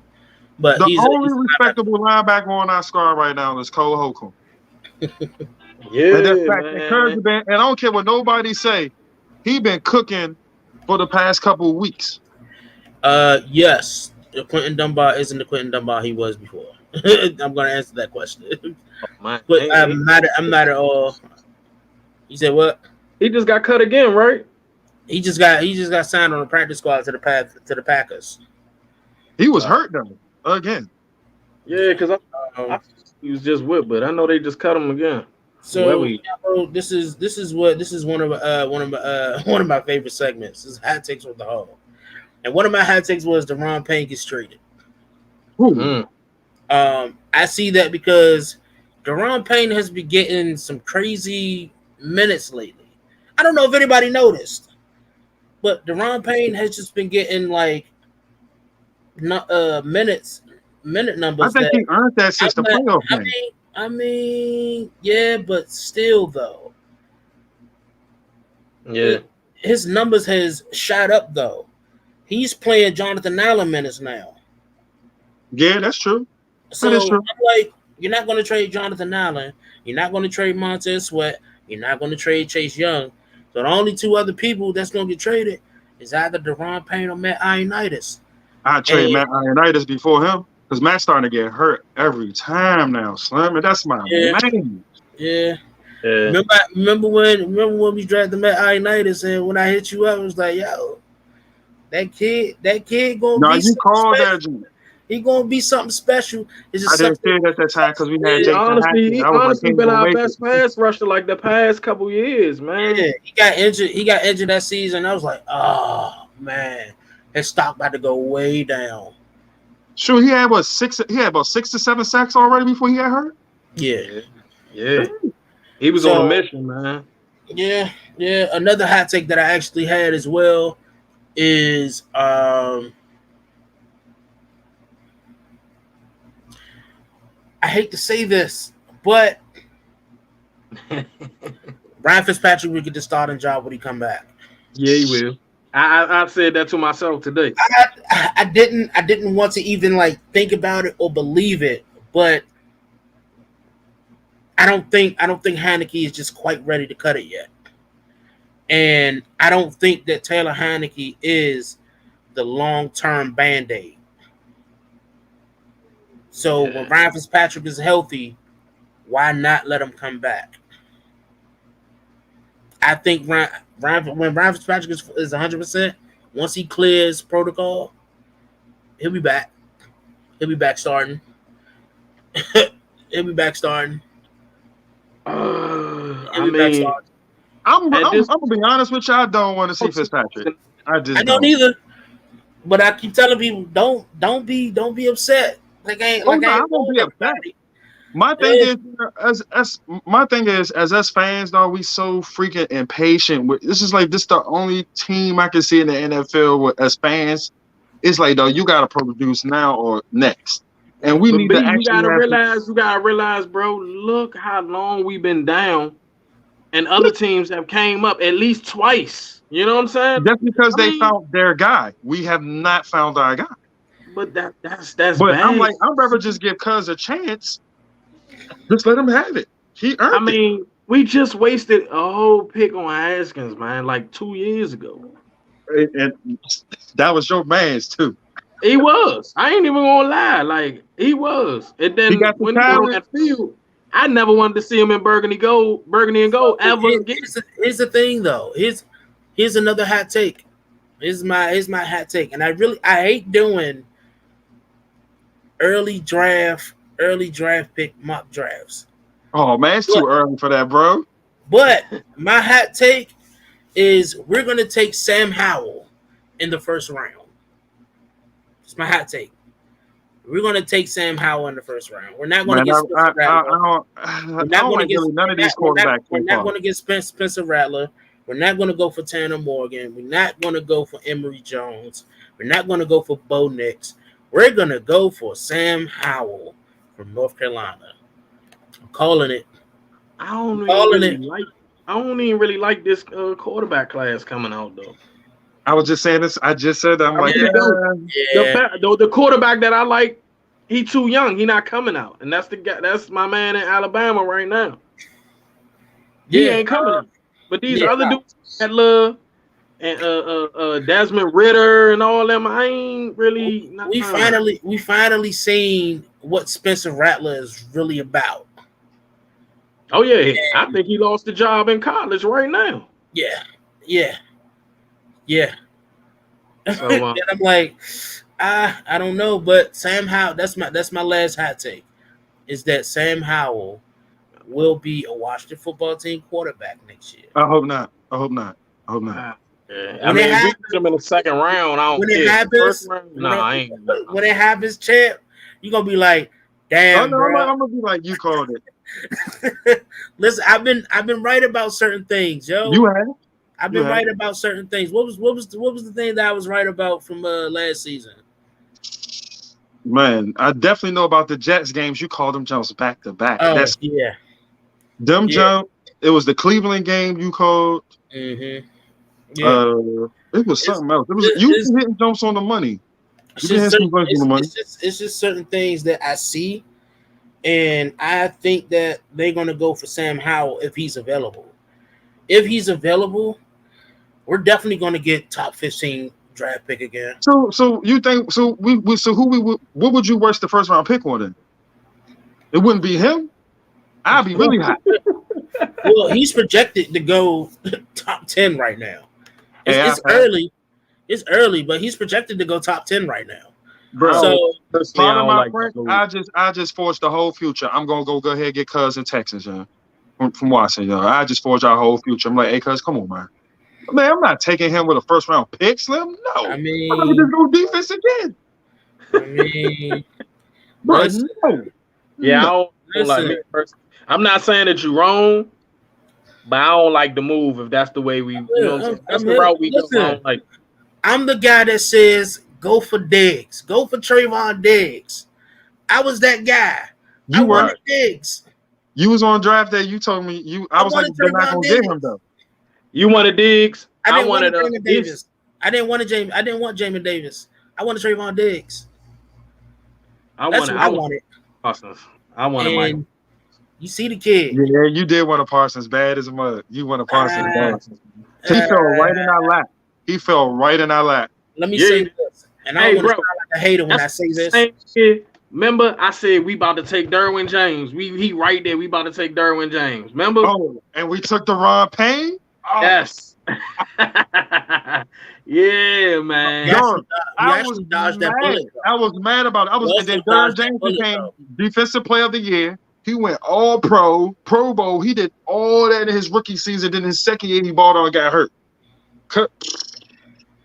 But the only respectable linebacker on our squad right now is Cole Holcomb. Yeah, and I don't care what nobody say. He been cooking for the past couple of weeks. Yes, Quentin Dunbar isn't the Quentin Dunbar he was before. I'm going to answer that question. But I'm not at all. You said what? He just got cut again, right? He just got signed on the practice squad to the Packers. He was hurt though again. Yeah, because I he was just whipped, but I know they just cut him again. So this is one of my favorite segments. This is hot takes with the Hall, and one of my hot takes was Deron Payne gets traded. I see that because Deron Payne has been getting some crazy minutes lately. I don't know if anybody noticed, but Deron Payne has just been getting like minute numbers. I think he earned that since the playoff game. I mean, yeah, but still, though. Yeah. His numbers has shot up, though. He's playing Jonathan Allen minutes now. Yeah, that's true. So, I'm like, you're not going to trade Jonathan Allen. You're not going to trade Montez Sweat. You're not going to trade Chase Young. So, the only 2 other people that's going to get traded is either Deron Payne or Matt Ioannidis. I trade Matt Ioannidis before him. Because Matt's starting to get hurt every time now, Slim. And that's my man. Yeah. Remember when we drafted Matt Ioannidis and when I hit you up, it was like, yo, that kid gonna be you called that. He gonna be something special. It's just I didn't say it at that time because we had Jason he honestly been our best pass rusher like the past couple years, man. Yeah, he got injured that season. I was like, oh man, his stock about to go way down. Sure, he had about 6 to 7 sacks already before he got hurt. Yeah. He was on a mission, man. Yeah. Another hot take that I actually had as well is I hate to say this, but Ryan Fitzpatrick will get the starting job when he come back. Yeah, he will. I said that to myself today. I didn't want to even like think about it or believe it, but I don't think Heineke is just quite ready to cut it yet. And I don't think that Taylor Heineke is the long-term Band-Aid. So when Ryan Fitzpatrick is healthy, why not let him come back? I think when Ryan Fitzpatrick is 100%, once he clears protocol, he'll be back. He'll be back starting. He'll be back starting. I'm gonna be honest with you. I don't want to see Fitzpatrick. I don't either. But I keep telling people, don't be upset. I won't be upset. My thing is, as us fans, though, we so freaking impatient. This is the only team I can see in the NFL with as fans. It's like, though, you gotta produce now or next, and we need to actually. You gotta realize, bro. Look how long we've been down, and other teams have came up at least twice. You know what I'm saying? That's because they found their guy. We have not found our guy. But that's But bad. I'm like, I'd rather just give Cuz a chance. Just let him have it. He earned it. We just wasted a whole pick on Haskins, man, like 2 years ago. And that was your man's too. He was. I ain't even gonna lie. Like, he was. And then when he got on that field, I never wanted to see him in Burgundy and gold ever again. Here's the thing, though. Here's another hot take. Here's my hot take. And I hate doing early draft pick mock drafts. Oh man, it's too early for that, bro. But my hot take is we're gonna take Sam Howell in the first round. It's my hot take. We're gonna take Sam Howell in the first round. We're not gonna get Spencer Rattler. We're not gonna get none of these quarterbacks. We're not gonna get Spencer Rattler. We're not gonna go for Tanner Morgan. We're not gonna go for Emory Jones. We're not gonna go for Bo Nix. We're gonna go for Sam Howell from North Carolina. I'm calling it. I don't even really like this quarterback class coming out though. I was just saying this. I just said that. I'm like, the quarterback that I like, he too young. He not coming out, and that's the guy. That's my man in Alabama right now. He ain't coming out. But these other dudes, Adler and Desmond Ritter and all them, I ain't really. We finally seen what Spencer Rattler is really about. Oh yeah, I think he lost the job in college right now. Yeah. So, and I'm like, I don't know, but Sam Howell. That's my last hot take, is that Sam Howell will be a Washington football team quarterback next year. I hope not. Yeah. I mean, if we put him in the second round, I don't care. I ain't. When it happens, champ, you're gonna be like, damn, bro. I'm gonna be like, you called it. Listen, I've been right about certain things, yo. You have. I've been right about certain things. What was the thing that I was right about from last season? Man, I definitely know about the Jets games. You called them jumps back to back. Oh, jump. It was the Cleveland game you called. Mm-hmm. Yeah. It was something else. It was you hitting jumps on the money. It's just certain things that I see, and I think that they're gonna go for Sam Howell if he's available. If he's available, we're definitely gonna get top 15 draft pick again. So you think what would you waste the first round pick on then? It wouldn't be him. I'd be really hot. Well, he's projected to go top 10 right now. It's early. It's early, but he's projected to go top 10 right now. Bro, so pardon my French, I just forged the whole future. I'm gonna go ahead and get Cuz in Texas, yo. From Washington, yo. I just forged our whole future. I'm like, hey, Cuz, come on, man. Man, I'm not taking him with a first round pick, Slim. No. I mean, I'm gonna just go defense again. I mean, bro, no. Yeah, I don't like me first. I'm not saying that you're wrong, but I don't like the move if that's the way we, that's the route we go. Like, I'm the guy that says go for Diggs, go for Trayvon Diggs. I was that guy. You were. wanted Diggs. You was on draft day. You told me I was like, wanted they're not Trayvon gonna get Diggs. him though. You wanted Diggs. I didn't wanted want Jamin Davis. I didn't want Jamin Davis. I wanted Trayvon Diggs. That's what I wanted. Parsons. I wanted Mike. And you see the kid. Yeah, you did want a Parsons bad as a mud. You want a Parsons bad. He fell right in our lap. He fell right in our lap. Let me say this, and I don't want to sound like a hater when I say this. Remember, I said we about to take Derwin James. He right there. We about to take Derwin James. Remember? Oh, and we took the Ron Payne? Oh. Yes. Yeah, man. I was mad. I was mad about it. And then Derwin James became Defensive Player of the Year. He went all pro, Pro Bowl. He did all that in his rookie season. Then his second year, he balled out and got hurt.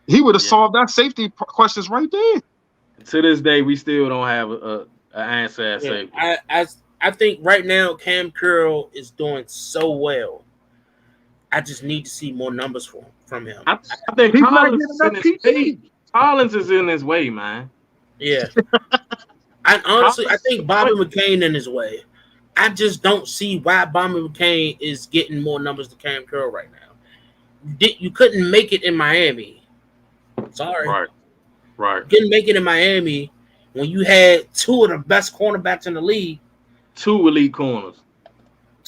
He would have solved that safety questions right there. To this day, we still don't have an answer at safety. I think right now Cam Curl is doing so well. I just need to see more numbers from him. I think Collins is in his way, man. Yeah. I think Bobby McCain in his way. I just don't see why Bobby McCain is getting more numbers than Cam Curl right now. You couldn't make it in Miami. Sorry. Right. You couldn't make it in Miami when you had two of the best cornerbacks in the league. Two elite corners,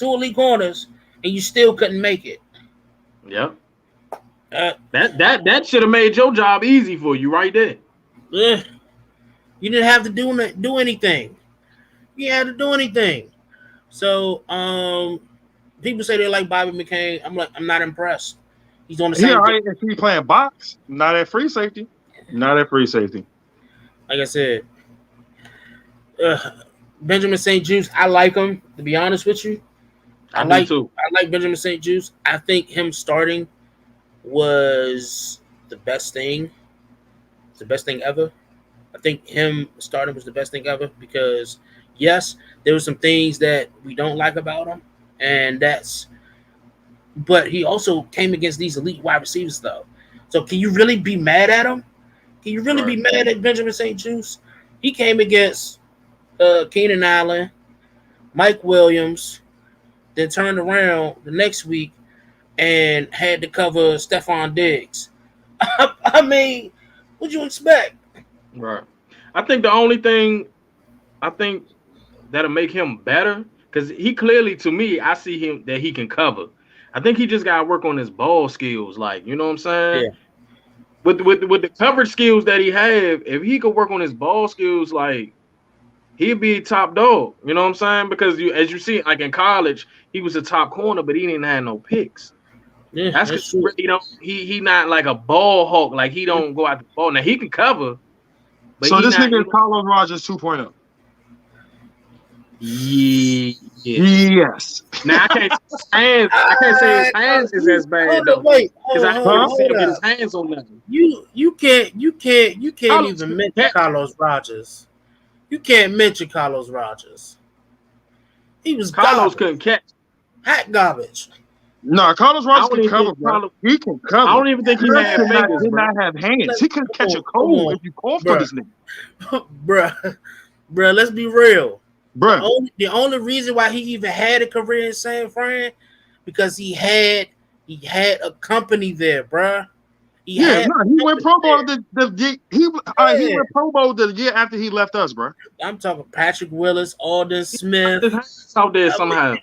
and you still couldn't make it. Yep. That should have made your job easy for you right there. Yeah. You didn't have to do anything. You had to do anything. So people say they like Bobby McCain. I'm not impressed. He's on the same. Yeah, if he playing box, not at free safety. Like I said, Benjamin St. Juice, I like him, to be honest with you. I like Benjamin St. Juice. I think him starting was the best thing. It's the best thing ever. I think him starting was the best thing ever because, yes, there were some things that we don't like about him, but he also came against these elite wide receivers, though. So can you really be mad at him? Can you really be mad at Benjamin St. Juice? He came against Keenan Allen, Mike Williams, then turned around the next week and had to cover Stephon Diggs. I mean, what'd you expect? Right. I think the only thing that'll make him better, because he clearly, to me, I see him that he can cover. I think he just got to work on his ball skills. Like, you know what I'm saying? Yeah. With the coverage skills that he have, if he could work on his ball skills, like, he'd be top dog. You know what I'm saying? Because as you see, like in college, he was a top corner, but he didn't have no picks. Yeah, that's because he not like a ball hawk. Like he don't go out the ball. Now he can cover. But so this nigga is Carlos Rogers 2.0. Yeah. Yes. Now I can't say his hands is as bad though. Wait, because I haven't seen him get his hands on nothing. You can't even mention Carlos Rogers. You can't mention Carlos Rogers. He was Carlos couldn't catch. Hot garbage. No, Carlos Rogers can cover, bro. He can cover. I don't even think he had fingers. He did not have hands. He couldn't catch a cold if you cough for this nigga. Bruh, let's be real. Bruh. The only reason why he even had a career in San Fran because he had a company there, bruh. He went Pro Bowl he went Pro Bowl the year after he left us, bro. I'm talking Patrick Willis, Alden Smith, out there somehow.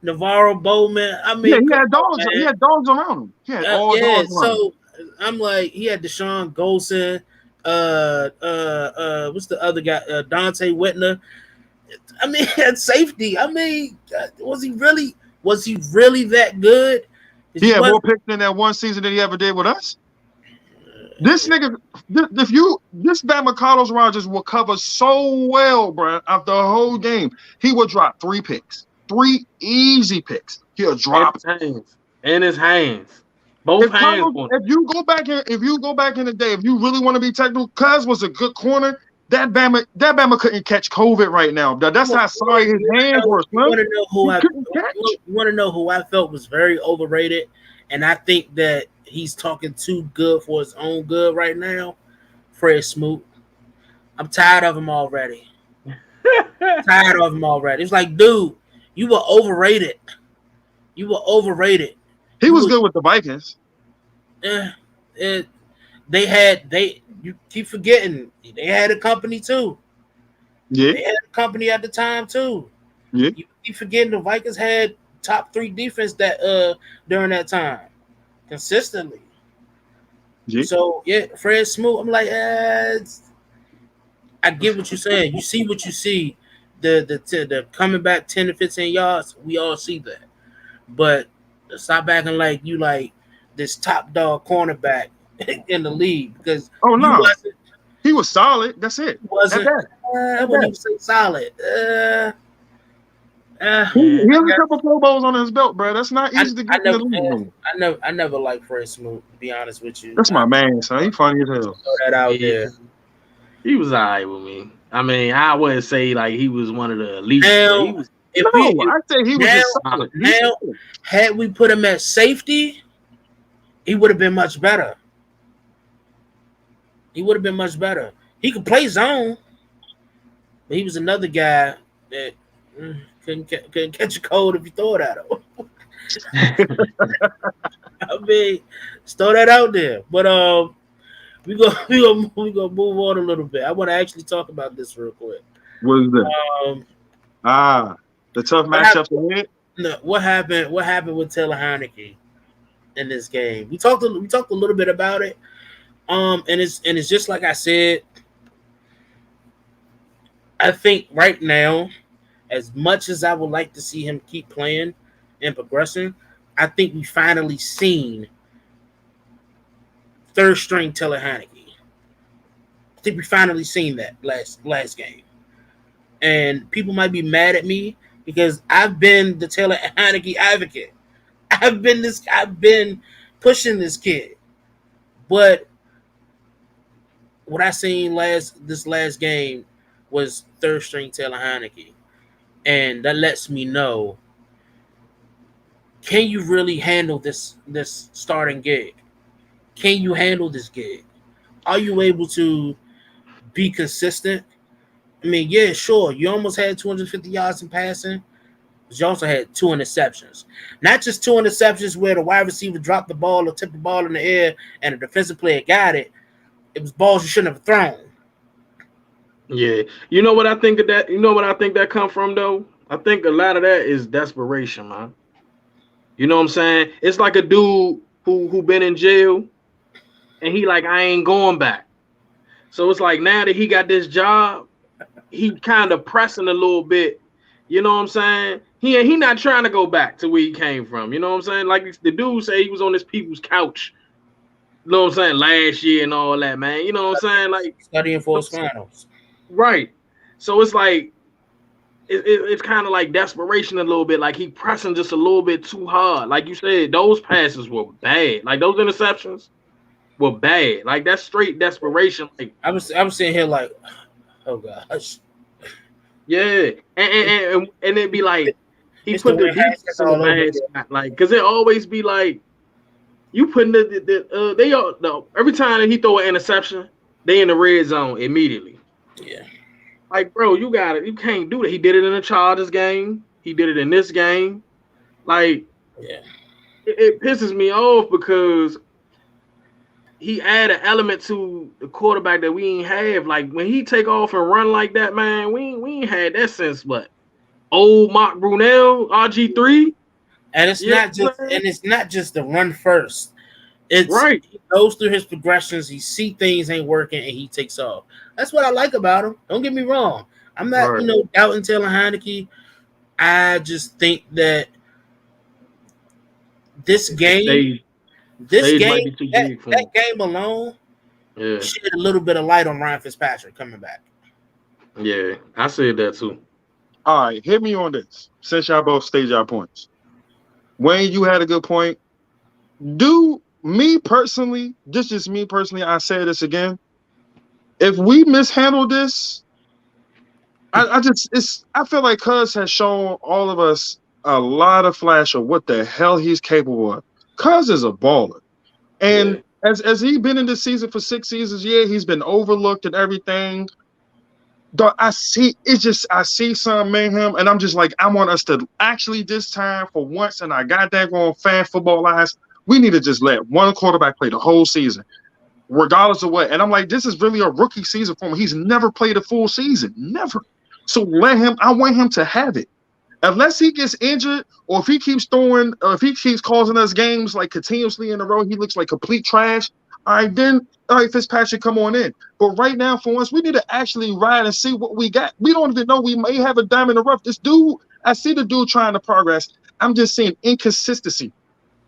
Navarro Bowman. I mean, he had dogs. He had dogs around him. He had all dogs around him. So I'm like, he had Deshaun Golson. What's the other guy? Dante Whitner. I mean, at safety. I mean, was he really that good? He had more picks in that one season than he ever did with us. This nigga, this Bama Carlos Rogers will cover so well, bro, of the whole game. He will drop 3 picks. 3 easy picks. He'll drop in his hands. Both hands. If you go back in the day, if you really want to be technical, Cuz was a good corner. That Bama couldn't catch COVID right now. That's how sorry his hands were. You want to know who I felt was very overrated, and I think that he's talking too good for his own good right now. Fred Smoot. I'm tired of him already. tired of him already. It's like, dude, you were overrated. You were overrated. He was good with the Vikings. You keep forgetting they had a company too. Yeah. They had a company at the time too. Yeah. You keep forgetting the Vikings had top 3 defense that during that time consistently. Yeah. So yeah, Fred Smoot, I'm like, I get what you're saying. You see what you see. The coming back 10 to 15 yards, we all see that. But stop acting like you like this top dog cornerback in the league because no, he was solid. That's it. Wasn't I wouldn't even say solid. He has a couple Pro Bowls on his belt, bro. That's not easy to get in the league. I never liked Fred Smoot, to be honest with you. That's my man, son. He funny as hell. Throw that out there. He was all right with me. I mean, I wouldn't say like he was one of the elite. Now, I say he was just solid. Now, had we put him at safety, he would have been much better. He would have been much better. He could play zone, but he was another guy that couldn't catch a cold if you throw it at him. I mean, just throw that out there. But we gonna move on a little bit. I want to actually talk about this real quick. What is that? The tough matchup ahead. No, what happened? What happened with Taylor Heineke in this game? We talked a little bit about it. And it's just like I said. I think right now, as much as I would like to see him keep playing and progressing, I think we finally seen third string Taylor Heineke. I think we finally seen that last game. And people might be mad at me because I've been the Taylor Heineke advocate. I've been pushing this kid. But what I seen this last game was third string Taylor Heineke. And that lets me know, can you really handle this starting gig? Can you handle this gig? Are you able to be consistent? I mean, yeah, sure. You almost had 250 yards in passing, but you also had 2 interceptions. Not just 2 interceptions where the wide receiver dropped the ball or tipped the ball in the air and the defensive player got it. It was balls you shouldn't have thrown. Yeah. You know what I think of that? You know what I think that come from, though? I think a lot of that is desperation, man. You know what I'm saying? It's like a dude who been in jail, and he like, I ain't going back. So it's like now that he got this job, he kind of pressing a little bit. You know what I'm saying? He not trying to go back to where he came from. You know what I'm saying? Like the dude say he was on his people's couch. You know what I'm saying? Last year and all that, man. You know what I'm saying? Like studying for his finals. Right. So it's like it's kind of like desperation a little bit. Like he pressing just a little bit too hard. Like you said, those passes were bad. Like those interceptions were bad. Like that's straight desperation. Like I was sitting here like, oh gosh. Yeah. And it'd be like he It's put the the way defense Haskins in all the over bad it. spot. Like, cause it always be like you putting every time that he throw an interception, they in the red zone immediately. Yeah. Like, bro, you got it. You can't do that. He did it in the Chargers game. He did it in this game. Like, yeah, it pisses me off because he add an element to the quarterback that we ain't have. Like, when he take off and run like that, man, we ain't had that since what? Old Mark Brunell, RG3. And it's not just the run first. It's right. He goes through his progressions. He see things ain't working, and he takes off. That's what I like about him. Don't get me wrong. I'm not, doubting Taylor Heineke. I just think that this game, that game alone, shed a little bit of light on Ryan Fitzpatrick coming back. Yeah, I said that too. All right, hit me on this. Since y'all both stage y'all points. Wayne, you had a good point. Me personally, I say this again. If we mishandle this, I feel like Cuz has shown all of us a lot of flash of what the hell he's capable of. Cuz is a baller. And as he's been in this season for 6 seasons, yeah, he's been overlooked and everything. Dog, I see some mayhem, and I'm just like, I want us to actually this time for once, and I got that going fan football eyes. We need to just let one quarterback play the whole season, regardless of what. And I'm like, this is really a rookie season for him. He's never played a full season, never. So let him. I want him to have it. Unless he gets injured, or if he keeps causing us games like continuously in a row, he looks like complete trash. All right, Fitzpatrick, come on in. But right now, for once, we need to actually ride and see what we got. We don't even know. We may have a diamond in the rough. This dude, I see the dude trying to progress. I'm just seeing inconsistency.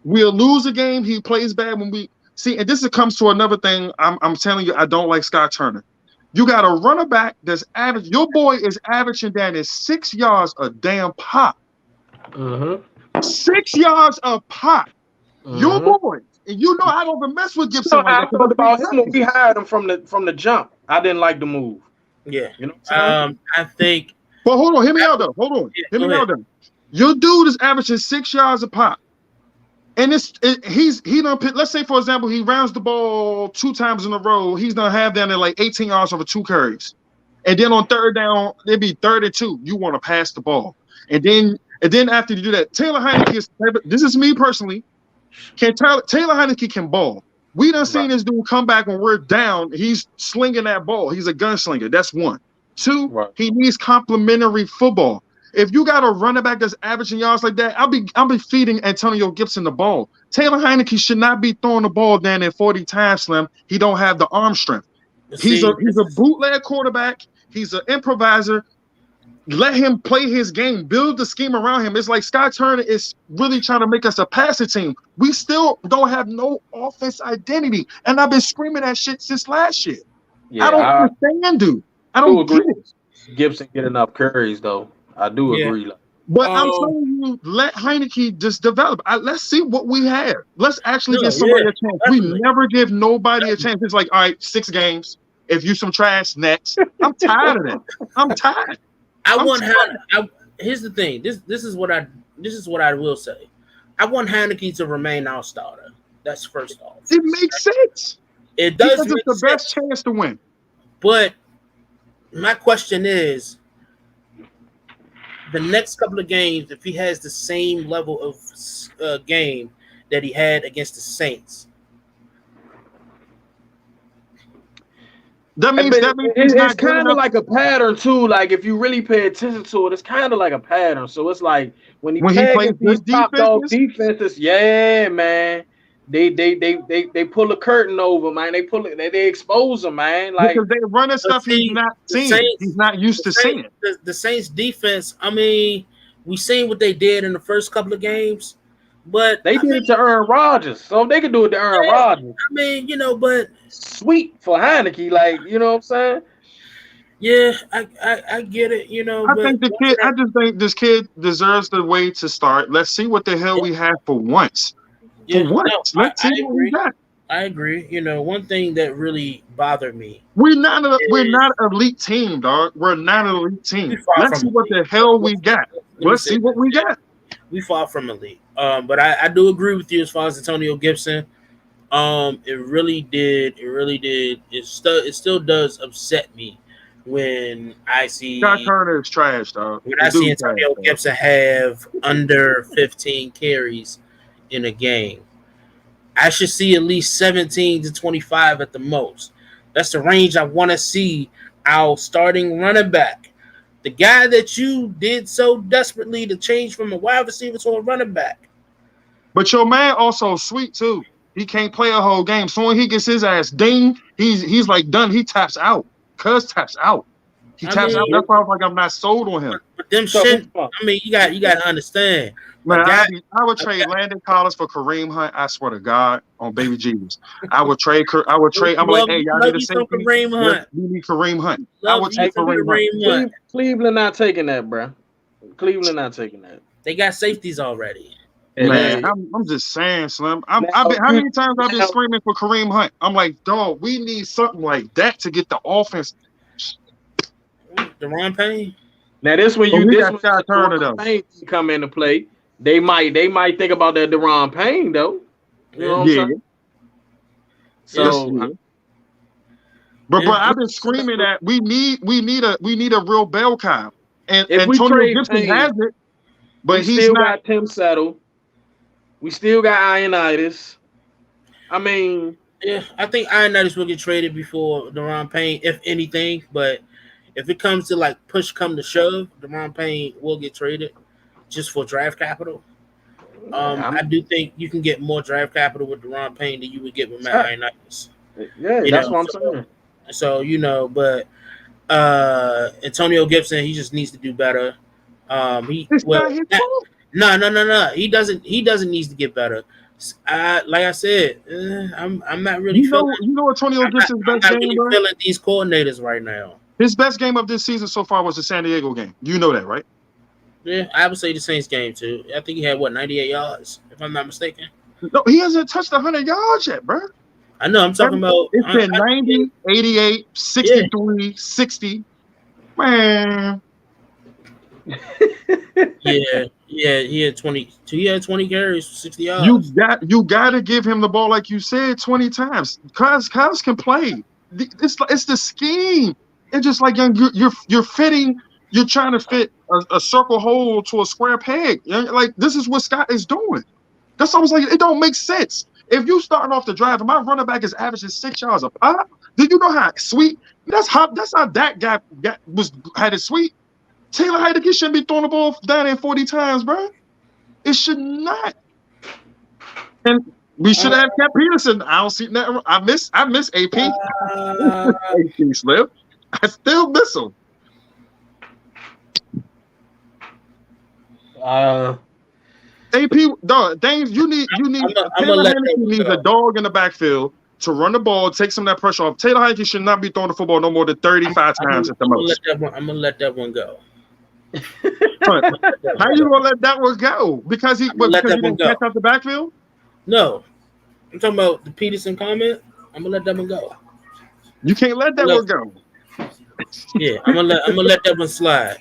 We'll lose a game. He plays bad when we see. And this comes to another thing. I'm telling you, I don't like Scott Turner. You got a runner back that's average. Your boy is averaging down at 6 yards a damn pop. 6 yards a pop. Your boy. And you know I don't even mess with Gibson. I thought about him when we hired him from the jump. I didn't like the move. Yeah. You know what I'm saying? I think. But hold on, hear me out though. Hold on. Yeah, Hear me out though. Your dude is averaging 6 yards a pop. And he done let's say for example, he rounds the ball 2 times in a row. He's gonna have down there like 18 yards over 2 carries. And then on third down, it'd be 3rd and 2. You want to pass the ball. And then after you do that, Taylor Heineke is, this is me personally. Taylor Heineke can ball. We done seen this dude come back when we're down. He's slinging that ball. He's a gunslinger. That's 1. 2, he needs complementary football. If you got a running back that's averaging yards like that, I'll be feeding Antonio Gibson the ball. Taylor Heineke should not be throwing the ball down there 40 times, Slim. He don't have the arm strength. He's a bootleg quarterback. He's an improviser. Let him play his game. Build the scheme around him. It's like Scott Turner is really trying to make us a passing team. We still don't have no offense identity. And I've been screaming that shit since last year. Yeah, I don't understand, dude. I don't get it. Gibson get enough carries, though. I do agree. But I'm telling you, let Heineke just develop. Let's see what we have. Let's actually give somebody a chance. We never give nobody a chance. It's like, all right, 6 games. If you some trash, next. I'm tired of it. I'm tired. Here's the thing. This is what I will say. I want Heineke to remain our starter. That's first off. It makes sense. It does. Because it's the best chance to win. But my question is, the next couple of games, if he has the same level of game that he had against the Saints, that means it's kind of like a pattern too. Like if you really pay attention to it, it's kind of like a pattern. So it's like when he plays these top dog defenses, yeah, man. They pull the curtain over, man. They expose him, man. Like because they running stuff he's not seeing. He's not used to seeing. The Saints defense, I mean, we seen what they did in the first couple of games, but they did it to Aaron Rodgers, so they could do it to Aaron Rodgers. I mean, but sweet for Heineke, like you know what I'm saying? Yeah, I get it, I just think this kid deserves the way to start. Let's see what the hell we have for once. Yeah, let's see what we got. I agree. One thing that really bothered me. We're not an elite team, dog. We're not an elite team. Let's see what the hell we got. Let's see what we got. We far from elite. But I do agree with you as far as Antonio Gibson. It really did. It still does upset me when I see Scott Turner is trash, dog. When I see Antonio Gibson have under 15 carries in a game. I should see at least 17 to 25 at the most. That's the range I want to see our starting running back. The guy that you did so desperately to change from a wide receiver to a running back. But your man also sweet too. He can't play a whole game. So when he gets his ass dinged, he's like done. He taps out. Cuz taps out. He taps out. That's why I'm like I'm not sold on him. But them shit. I mean, you got to understand. Man, I would trade Landon Collins for Kareem Hunt. I swear to God, on baby Jesus, I would trade. I'm like, hey, y'all need to say Kareem Hunt. We need Kareem Hunt. I would take Kareem Hunt. Cleveland not taking that, bro. Cleveland not taking that. They got safeties already. Man, I'm just saying, Slim. How many times I've been screaming for Kareem Hunt? I'm like, dog, we need something like that to get the offense. Deron Payne. Now this when Deron Payne come into play. They might think about that Deron Payne though. You know what I'm saying? So But bro, I've been screaming that we need a real bell cow. And if we Antonio trade Gibson Payne, has it, but we he's still not. got Tim Settle. We still got Ionitis. I mean, Yeah, I think Ionitis will get traded before Deron Payne, if anything. But if it comes to like push come to shove, Deron Payne will get traded just for draft capital. I do think you can get more draft capital with Deron Payne than you would get with Matt Ionitis. yeah, that's what I'm saying. So, but Antonio Gibson, he just needs to do better. It's not his fault. No. He doesn't need to get better. Like I said, I'm not really feeling. You know Antonio Gibson's best game, really bro? feeling these coordinators right now. His best game of this season so far was the San Diego game. You know that, right? Yeah, I would say the Saints game too. I think he had 98 yards, if I'm not mistaken. No, he hasn't touched 100 yards yet, bro. I know. I'm talking about. It's been 90, 88, 63, 60. Man. Yeah. He had 20. He had 20 carries for 60 yards. You got to give him the ball, like you said, 20 times. Cuz can play. It's the scheme. It's just like you're fitting. You're trying to fit a circle hole to a square peg. Like this is what Scott is doing. That's almost like it don't make sense. If you starting off the drive and my running back is averaging 6 yards a pop, do you know how sweet? That's how that guy had it sweet. Taylor Heinicke shouldn't be throwing the ball down there 40 times, bro. It should not. And we should have kept Peterson. I don't see nothing. I miss AP. AP slip. I still miss him. AP, dog, Dave, you need Taylor Heinicke needs a dog in the backfield to run the ball, take some of that pressure off. Taylor Heinicke should not be throwing the football no more than 35 times at the most. I'm gonna let that one go. How you gonna let that one go? Because he didn't catch out the backfield? No, I'm talking about the Peterson comment. I'm gonna let that one go. You can't let that one go. Yeah, I'm gonna let that one slide.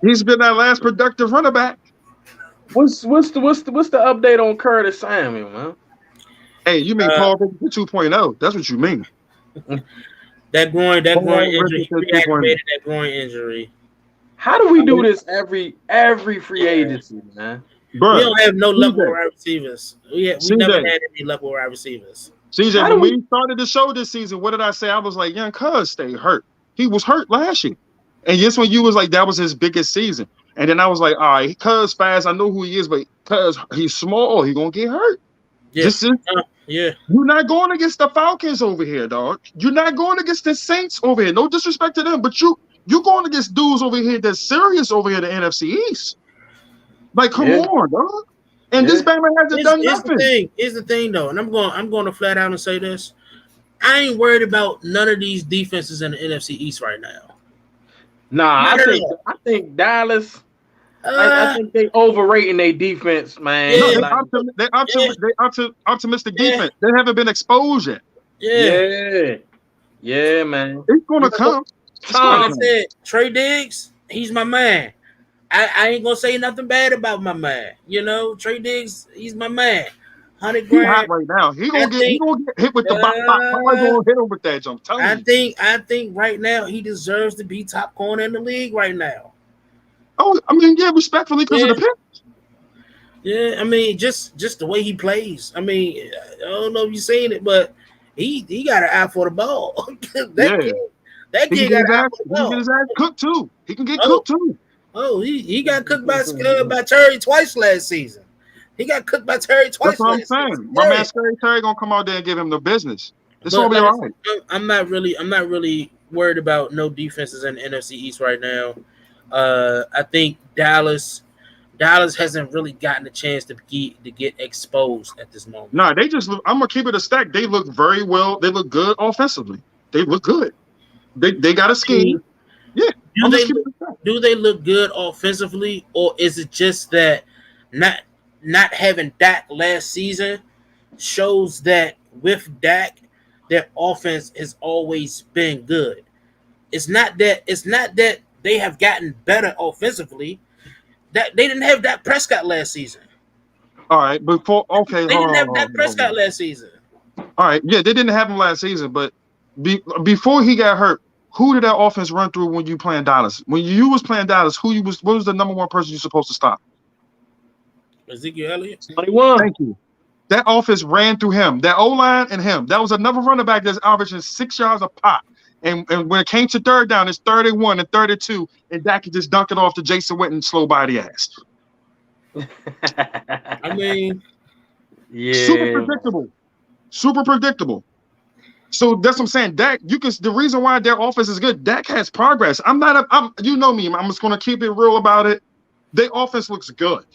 He's been that last productive running back. What's the update on Curtis Samuel, man? Hey, you mean Paul 2.0? That's what you mean. That groin injury. Reactivated that groin injury. How do we do this every free agency, man? Bro, we don't have no level wide receivers. We never had any level wide receivers. CJ, when we started the show this season, what did I say? I was like, young Cuz stay hurt. He was hurt last year. And yes, when you was like, that was his biggest season. And then I was like, all right, Cuz fast. I know who he is, but Cuz he's small. He gonna get hurt. Yeah. You're not going against the Falcons over here, dog. You're not going against the Saints over here. No disrespect to them, but you're going against dudes over here that's serious over here, the NFC East. Like, come on, dog. And this Bama hasn't done nothing. Here's the thing, though, and I'm going to flat out and say this: I ain't worried about none of these defenses in the NFC East right now. Nah, I think Dallas. I think they overrating their defense, man. No, they're optimistic defense. They haven't been exposed yet. Yeah, man. It's gonna come. Like I said, Trey Diggs, he's my man. I ain't gonna say nothing bad about my man. You know, Trey Diggs, he's my man. 100 grand. He's hot right now. He gonna get hit with the bop. Somebody's gonna hit him with that jump. I think right now he deserves to be top corner in the league right now. Oh, I mean, yeah, respectfully because of the pick. Yeah, I mean, just the way he plays. I mean, I don't know if you've seen it, but he got an eye for the ball. that kid got an eye for the ball. He can get his ass cooked too. He can get cooked too. Oh, he got cooked by Terry twice last season. He got cooked by Terry twice. That's what I'm saying. My man Terry gonna come out there and give him the business. It's gonna be all right. I'm not really worried about no defenses in the NFC East right now. I think Dallas hasn't really gotten a chance to get exposed at this moment. Nah, they just look. I'm gonna keep it a stack. They look very well. They look good offensively. They look good. They got a scheme. Yeah. Do they look good offensively, or is it just that not having Dak last season shows that with Dak, their offense has always been good? It's not that they have gotten better offensively. That they didn't have Dak Prescott last season. All right, they didn't have Dak Prescott last season. All right, yeah, they didn't have him last season, but before he got hurt, who did that offense run through when you playing Dallas? When you was playing Dallas, what was the number one person you're supposed to stop? Ezekiel Elliott. 21. Thank you. That offense ran through him. That O-line and him. That was another running back that's averaging 6 yards a pop. And when it came to third down, it's 31 and 32, and Dak could just dunk it off to Jason Witten slow by the ass. I mean, Yeah. Super predictable. So that's what I'm saying. Dak, the reason why their offense is good, Dak has progress. You know me, I'm just gonna keep it real about it. Their offense looks good.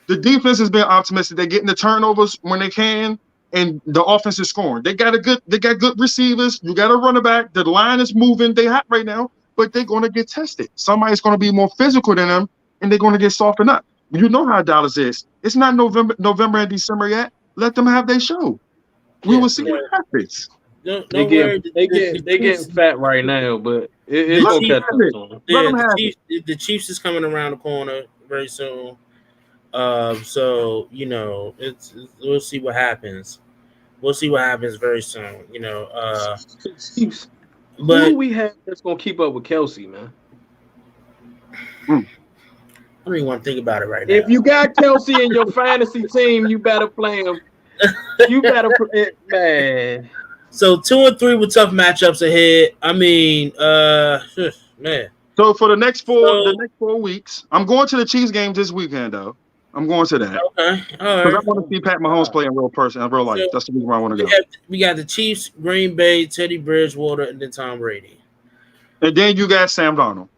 The defense has been optimistic. They're getting the turnovers when they can, and the offense is scoring. They got good receivers. You got a running back. The line is moving. They hot right now, but they're gonna get tested. Somebody's gonna be more physical than them, and they're gonna get softened up. You know how Dallas is. It's not November and December yet. Let them have their show. We will see what happens. They getting fat right now, but it's gonna catch up soon. Yeah, the Chiefs is coming around the corner very soon. So we'll see what happens. We'll see what happens very soon. Chiefs. But who do we have that's gonna keep up with Kelsey, man? I don't even want to think about it right now. If you got Kelsey in your fantasy team, you better play him. You better, man. So 2 and 3 with tough matchups ahead. I mean, man. So for the next 4 weeks, I'm going to the Chiefs game this weekend, though. I'm going to that. Okay, all right. Because I want to see Pat Mahomes play in real life. So that's the reason why I want to go. We got the Chiefs, Green Bay, Teddy Bridgewater, and then Tom Brady. And then you got Sam Darnold.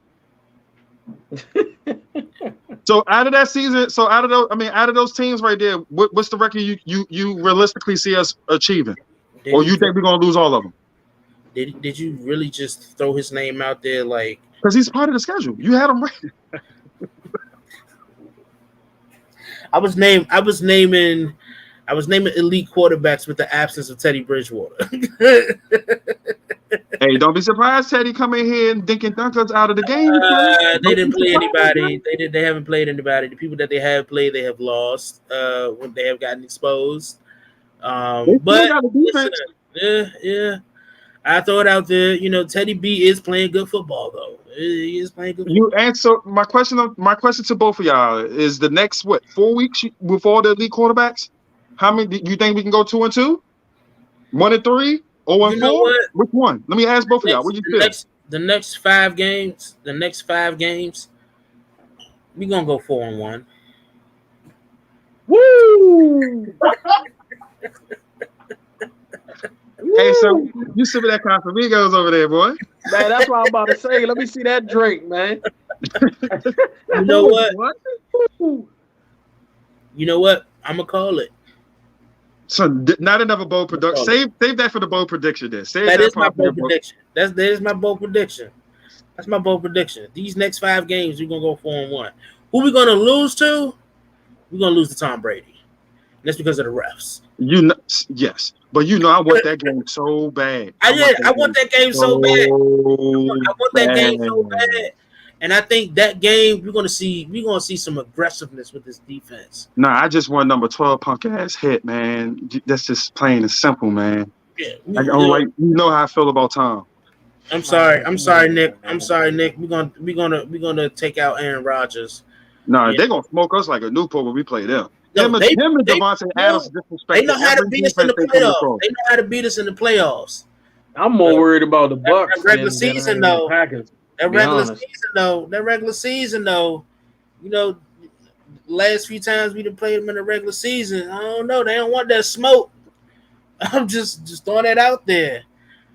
So out of that season, out of those teams right there, what's the record you realistically see us achieving? Or you think we're gonna lose all of them? Did you really just throw his name out there like? Because he's part of the schedule. You had him right. I was naming elite quarterbacks with the absence of Teddy Bridgewater. Hey, don't be surprised Teddy come in here and dinking dunkers out of the game. They didn't play anybody. They haven't played anybody. The people that they have played, they have lost. When they have gotten exposed. But listen, yeah. I throw it out there. Teddy B is playing good football though. He is playing good football. You answer my question to both of y'all is the next 4 weeks with all the elite quarterbacks? How many do you think we can go 2 and 2? 1 and 3? 0 and 4? Which one? Let me ask both of y'all. What do you feel? The next 5 games, we're gonna go 4 and 1. Woo! Hey, so you sipping that Casamigos over there, boy? Man, that's what I'm about to say. Let me see that drink, man. You know what? You know what? I'm gonna call it. So not another bold prediction. Save that for the bold prediction. Then that is my bold prediction. That is my bold prediction. That's my bold prediction. These next 5 games, we're gonna go 4 and 1. Who we gonna lose to? We're gonna lose to Tom Brady. And that's because of the refs. Yes, but I want that game so bad. I want that game so bad. I want that game so bad. And I think that game we're gonna see some aggressiveness with this defense. Nah, I just want number 12 punk ass hit, man. That's just plain and simple, man. Yeah, you know how I feel about Tom. I'm sorry, Nick. We're gonna take out Aaron Rodgers. Nah, they're gonna smoke us like a Newport when we play them. No, him and Devontae Adams disrespect. They know how to beat us in the playoffs. They know how to beat us in the playoffs. I'm more worried about the Bucks. That regular season, though. That regular season, though. Last few times we done played them in the regular season, I don't know. They don't want that smoke. I'm just throwing that out there.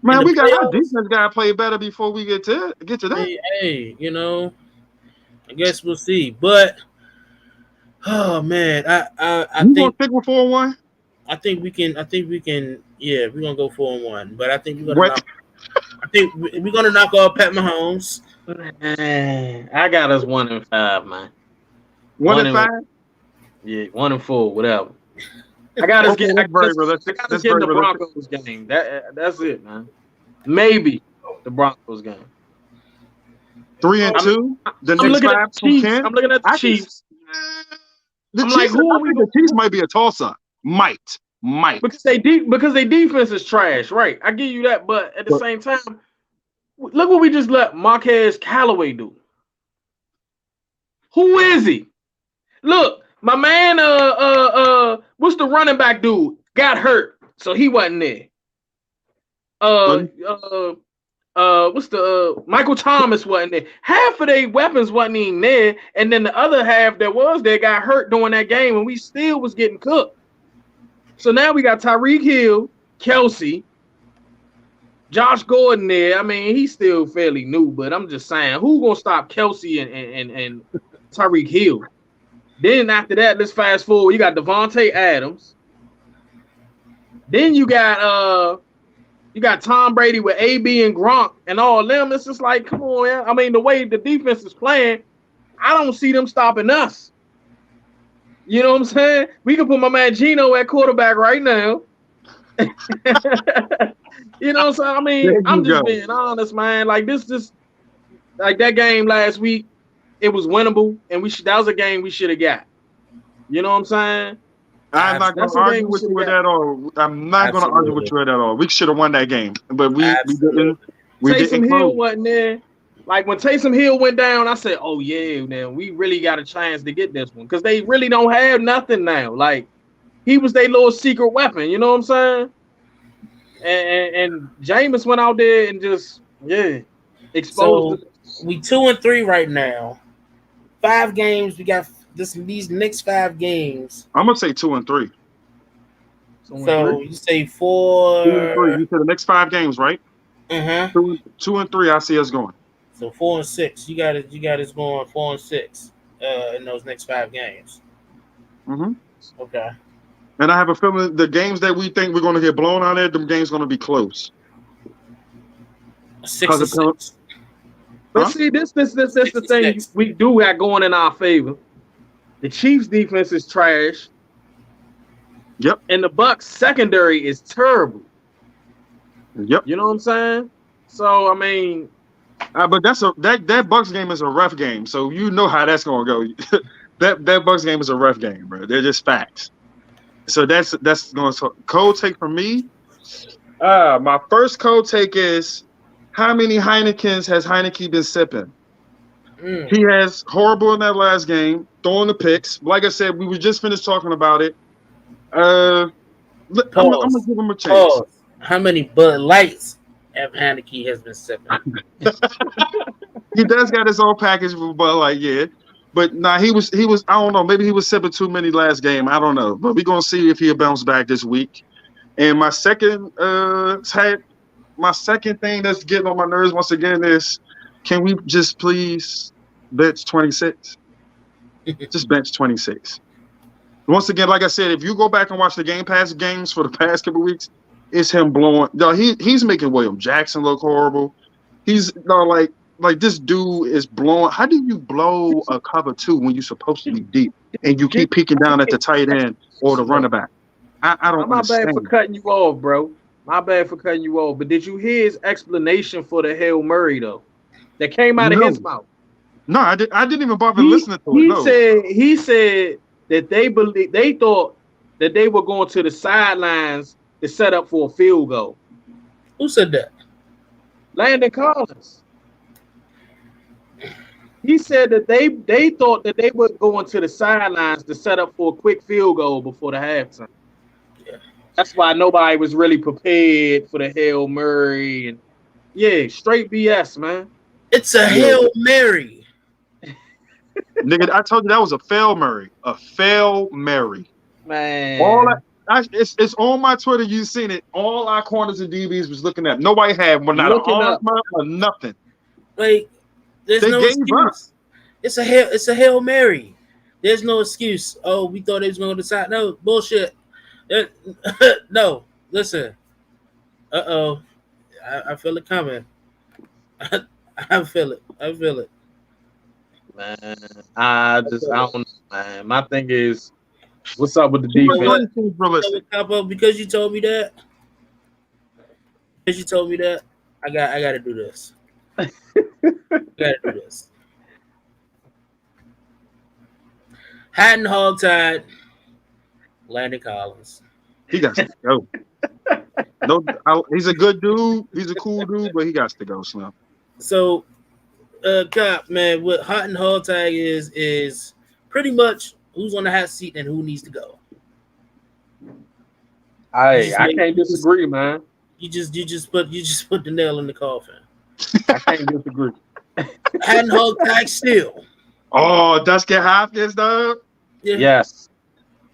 Man, we got our defense got to play better before we get to that. Hey, I guess we'll see. But oh man, I think gonna pick with 4 and 1. I think we can. Yeah, we're gonna go 4 and 1. But I think we're gonna knock off Pat Mahomes. I got us 1 and 5, man. 1 and 5. Yeah, 1 and 4, whatever. I got us getting the Broncos game. That's it, man. Maybe the Broncos game. 3 and 2. The next 5 Chiefs. I'm looking at the Chiefs. The Chiefs might be a toss-up. Might. Might. Because they defense is trash, right? I give you that, but at the same time, look what we just let Marquez Callaway do. Who is he? Look, my man, what's the running back dude? Got hurt, so he wasn't there. What's the Michael Thomas wasn't there. Half of their weapons wasn't even there, and then the other half that was there got hurt during that game, and we still was getting cooked. So now we got Tyreek Hill, Kelsey, Josh Gordon there. I mean, he's still fairly new, but I'm just saying, who gonna stop Kelsey and Tyreek Hill? Then after that, let's fast forward. You got Devontae Adams. Then you got Tom Brady with AB and Gronk and all them. It's just like, come on, man. I mean, the way the defense is playing, I don't see them stopping us. You know what I'm saying? We can put my man Gino at quarterback right now. You know what I'm saying? I mean, I'm just being honest, man. Like like that game last week, it was winnable, and that was a game we should have got. You know what I'm saying? I'm not going to argue with you at all. I'm not going to argue with you at all. We should have won that game, but we didn't. Taysom Hill wasn't there. Like when Taysom Hill went down, I said, "Oh yeah, man, we really got a chance to get this one because they really don't have nothing now." Like he was their little secret weapon. You know what I'm saying? And Jameis went out there and just exposed. So we 2-3 right now. 5 games. We got these next 5 games. I'm gonna say 2-3. So you say 4. 2-3. You said the next 5 games, right? 2 and 3. I see us going. So 4 and 6. You got us going 4 and 6 in those next 5 games. Okay. And I have a feeling the games that we think we're going to get blown out of, them games going to be close. 6 and 6. But see, this the thing we do have going in our favor. The Chiefs' defense is trash. Yep. And the Bucs' secondary is terrible. Yep. You know what I'm saying? So I mean, but that Bucs game is a rough game, so you know how that's going to go. that Bucs game is a rough game, bro. They're just facts. So that's going to cold take for me. My first cold take is, how many Heinekens has Heineke been sipping? He has horrible in that last game, throwing the picks. Like I said, we were just finished talking about it. I'm gonna give him a chance. How many Bud Lights have Heineke has been sipping? He does got his own package with Bud Light, yeah. But he was I don't know, maybe he was sipping too many last game. I don't know. But we're gonna see if he'll bounce back this week. And my second thing that's getting on my nerves once again is, can we just please bench 26? Just bench 26. Once again, like I said, if you go back and watch the Game Pass games for the past couple weeks, it's him blowing. No, he's making William Jackson look horrible. He's like this dude is blowing. How do you blow a cover 2 when you're supposed to be deep and you keep peeking down at the tight end or the running back? I don't understand. My bad for cutting you off, bro. My bad for cutting you off. But did you hear his explanation for the Hail Murray though? That came out of his mouth. No, I didn't even bother listening to it. He said that they thought that they were going to the sidelines to set up for a field goal. Who said that? Landon Collins. He said that they thought that they were going to the sidelines to set up for a quick field goal before the halftime. Yeah. That's why nobody was really prepared for the Hail Murray. And yeah, straight BS, man. It's a Hail Mary. Nigga, I told you that was a fail Murray. A fail Mary. Man. It's on my Twitter. You've seen it. All our corners and DBs was looking at. Nobody had one, not an arm or nothing. Like, there's no excuse. It's a Hail Mary. There's no excuse. Oh, we thought they was going to decide. No, bullshit. No, listen. I feel it coming. I feel it. Man, I don't know, man. My thing is, what's up with the defense? Because you told me that. I got to do this. Hat and HOGside, Landon Collins. He got to go. No, he's a good dude. He's a cool dude, but he got to go, Slim. So, Cop, man, what hot and hog tag is pretty much who's on the hot seat and who needs to go. I can't disagree, man. You just put the nail in the coffin. I can't disagree. Hot and hog tag still. Oh, Dusty Hopkins, dog. Yeah. Yes.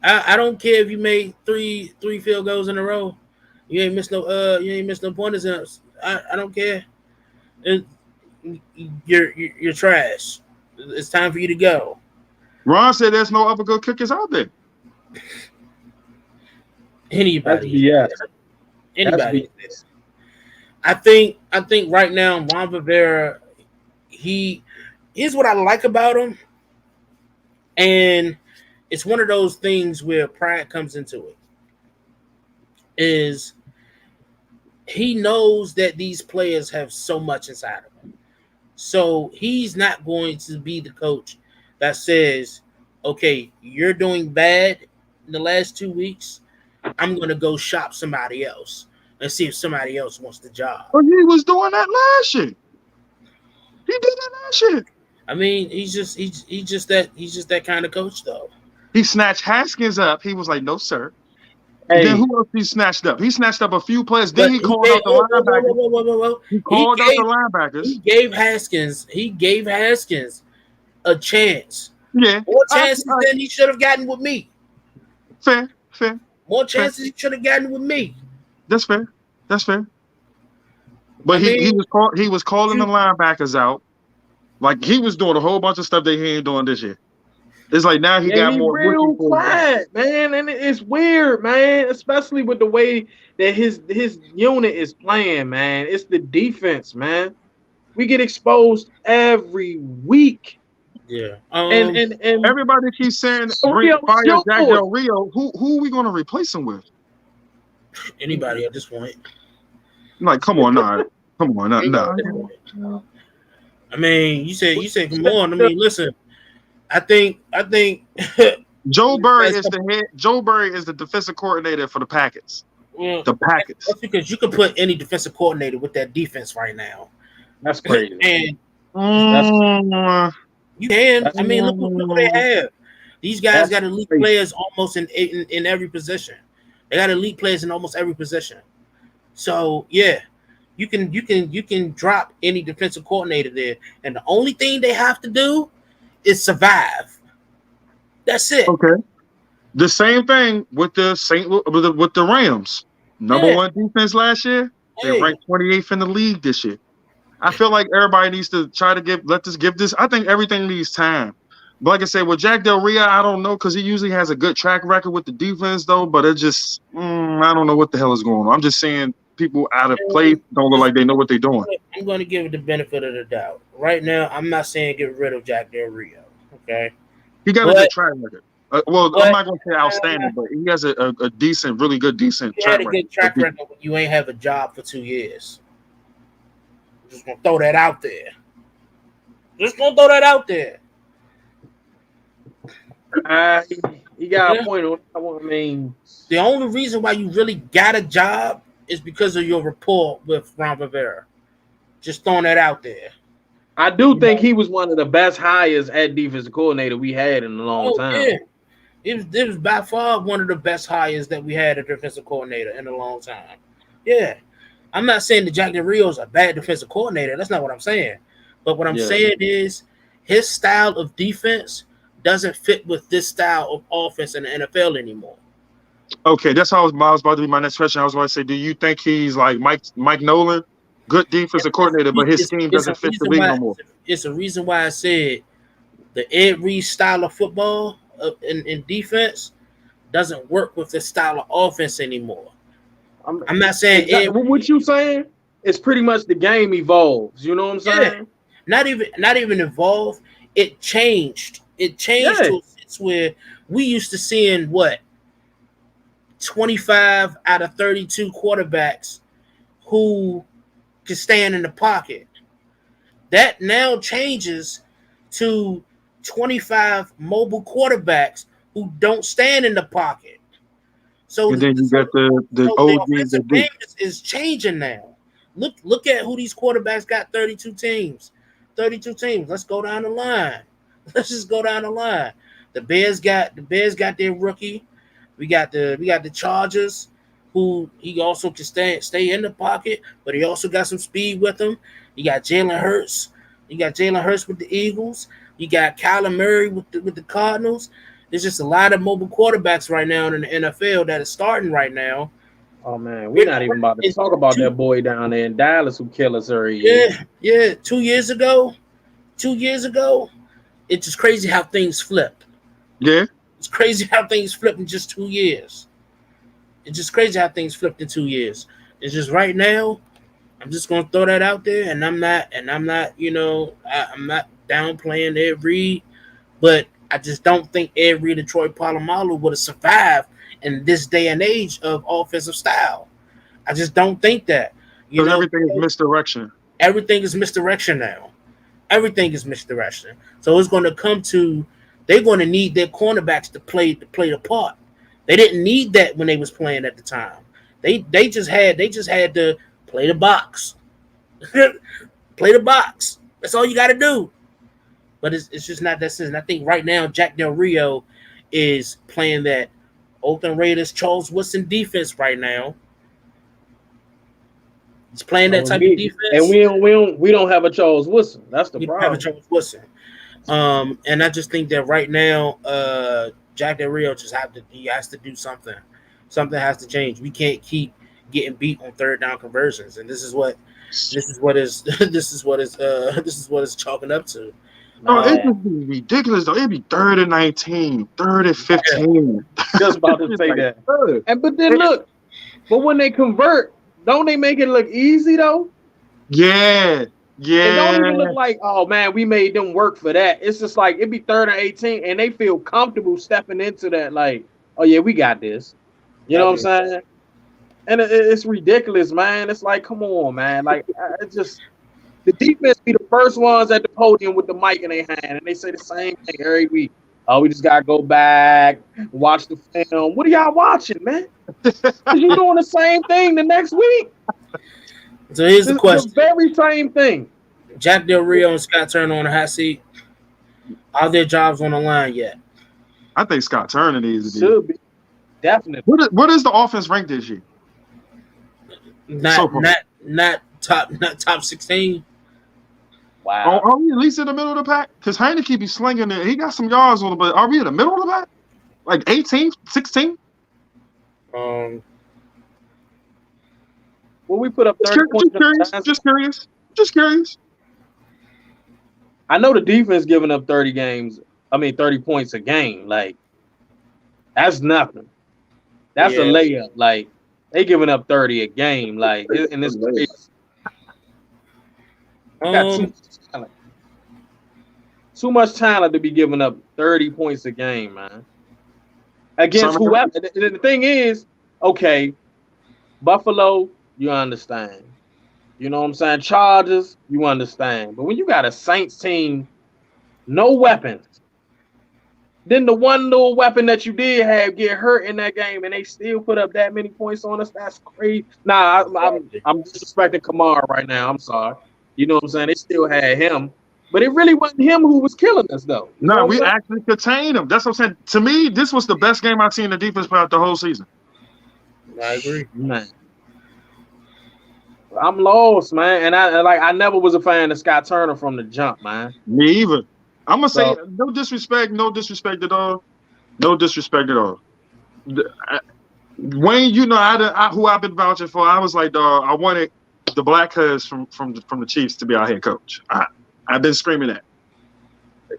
I don't care if you made three field goals in a row. You ain't missed no pointers. I don't care. You're trash. It's time for you to go. Ron said there's no other good kickers out there. Anybody. Yes. Anybody. I think right now Ron Rivera, here's what I like about him, and it's one of those things where pride comes into it. Is he knows that these players have so much inside of them. So he's not going to be the coach that says, okay, you're doing bad in the last 2 weeks. I'm going to go shop somebody else and see if somebody else wants the job. But he was doing that last year. He did that last year. I mean, he's just that kind of coach, though. He snatched Haskins up. He was like, no, sir. Hey. Then who else he snatched up? He snatched up a few players. Then he called out the linebackers. He called out the linebackers. He gave Haskins a chance. Yeah. More chances than he should have gotten with me. Fair. More chances he should have gotten with me. That's fair. But he was calling the linebackers out. Like he was doing a whole bunch of stuff that he ain't doing this year. It's like now he got more real quiet, man, and it's weird, man. Especially with the way that his unit is playing, man. It's the defense, man. We get exposed every week. Yeah, and everybody keeps saying fire Jack Del Rio. Who are we going to replace him with? Anybody at this point? Like, come on, nah. I mean, you said, come on. I mean, listen. I think Joe Burry is the head. Joe Burry is the defensive coordinator for the Packers. Well, the Packers. That's because you can put any defensive coordinator with that defense right now. That's crazy. And you can. I mean, look what they have. These guys got elite players almost in every position. They got elite players in almost every position. So yeah, you can drop any defensive coordinator there, and the only thing they have to do is survive. That's it. Okay. The same thing with the Rams. Number one defense last year. They ranked 28th in the league this year. I feel like everybody needs to try to give this. I think everything needs time. But like I said, with Jack Del Rio, I don't know because he usually has a good track record with the defense, though. But it just, I don't know what the hell is going on. I'm just saying people out of place don't look like they know what they're doing. I'm going to give it the benefit of the doubt. Right now, I'm not saying get rid of Jack Del Rio. Okay, he got a good track record. I'm not going to say outstanding, but he has a decent, really good, decent track record. He had a good track record when you ain't have a job for 2 years. I'm just going to throw that out there. You got a point on that one. I mean, the only reason why you really got a job is because of your rapport with Ron Rivera. Just throwing that out there. I do think he was one of the best hires at defensive coordinator we had in a long time. Yeah. It was by far one of the best hires that we had at defensive coordinator in a long time. Yeah. I'm not saying that Jack Del Rio is a bad defensive coordinator. That's not what I'm saying. But what I'm saying is his style of defense doesn't fit with this style of offense in the NFL anymore. Okay, that's how I was about to be my next question. I was about to say, do you think he's like Mike Nolan, good defensive coordinator, but his scheme doesn't fit the league no more? It's a reason why I said the Ed Reed style of football in defense doesn't work with this style of offense anymore. I'm not saying what you saying. It's pretty much the game evolves. You know what I'm saying? Not even evolved. It changed. It changed to a sense where we used to seeing 25 out of 32 quarterbacks who can stand in the pocket. That now changes to 25 mobile quarterbacks who don't stand in the pocket. So And then you got the so the OGs offensive that do. game is changing now. Look at who these quarterbacks got. 32 teams. 32 teams. Let's go down the line. Let's just go down the line. The Bears got their rookie. We got the Chargers, who he also can stay in the pocket, but he also got some speed with him. You got Jalen Hurts. You got Jalen Hurts with the Eagles. You got Kyler Murray with the Cardinals. There's just a lot of mobile quarterbacks right now in the NFL that are starting right now. Oh man, we're not even about to talk about that boy down there in Dallas who killed us every year. Yeah. 2 years ago, it's just crazy how things flipped. Yeah. It's crazy how things flipped in just 2 years. It's just crazy how things flipped in 2 years. It's just right now, I'm just gonna throw that out there, and I'm not, I'm not downplaying Ed Reed, but I just don't think Ed Reed and Troy Polamalu would have survived in this day and age of offensive style. I just don't think that. Because everything is misdirection. Everything is misdirection now. Everything is misdirection. So it's going to come to they're going to need their cornerbacks to play the part. They didn't need that when they was playing at the time. They just had to play the box. Play the box. That's all you got to do. But it's just not that season. I think right now Jack Del Rio is playing that Oakland Raiders Charles Woodson defense right now. He's playing that type of defense, and we don't have a Charles Woodson. That's the problem. Have a Charles Woodson. And I just think that right now, Jack Del Rio has to do something. Something has to change. We can't keep getting beat on third down conversions, and this is what it's chalking up to. No, it would be ridiculous though. It'd be 3rd and 19, 3rd and 15. Just about to say that. But then look, but when they convert, don't they make it look easy though? Yeah. It don't even look like, oh man, we made them work for that. It's just like it'd be 3rd and 18, and they feel comfortable stepping into that, like, oh yeah, we got this. You know what I'm saying? And it's ridiculous, man. It's like, come on, man. Like, it's just the defense be the first ones at the podium with the mic in their hand, and they say the same thing every week. Oh, we just gotta go back, watch the film. What are y'all watching, man? You doing the same thing the next week. So here's the question: the very same thing. Jack Del Rio and Scott Turner on the hot seat. Are their jobs on the line yet? I think Scott Turner needs to be. Should be. Definitely. What is the offense ranked this year? Not top 16. Wow. Are we at least in the middle of the pack? Because Heineke be slinging it. He got some yards on it, but are we in the middle of the pack? Like 18, 16? Well, we put up 30 points. Just curious. I know the defense giving up 30 points a game. Like, that's nothing. That's a layup. Like, they giving up 30 a game. Like, in this case. Got too much talent to be giving up 30 points a game, man. Against whoever. The thing is, okay, Buffalo, you understand. You know what I'm saying? Chargers, you understand. But when you got a Saints team, no weapons, then the one little weapon that you did have get hurt in that game, and they still put up that many points on us, that's crazy. Nah, I'm disrespecting Kamara right now. I'm sorry. You know what I'm saying? They still had him. But it really wasn't him who was killing us, though. No, we actually contained him. That's what I'm saying. To me, this was the best game I've seen the defense play out the whole season. I agree. Man. I'm lost, man. And I never was a fan of Scott Turner from the jump, man. Me either. I'm going to say no disrespect at all. No disrespect at all. Wayne, you know who I've been vouching for. I was like, dog, I wanted the black cuz from the Chiefs to be our head coach. I've been screaming that.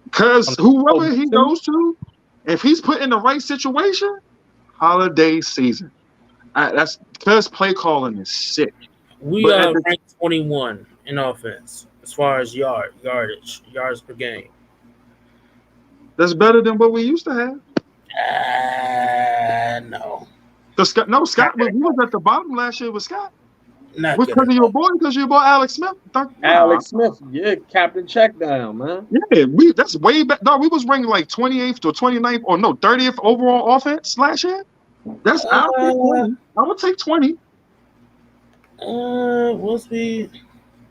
Because whoever he goes to, if he's put in the right situation, holiday season. That's because play calling is sick. We are ranked 21 in offense as far as yards per game. That's better than what we used to have. No. Scott we was at the bottom last year with Scott. Because of your boy Alex Smith. Smith, yeah, Captain Checkdown, man. Yeah, that's way back. No, we was ranked like 28th or 29th or no 30th overall offense last year. That's I'll take 20. I would take 20. Was we?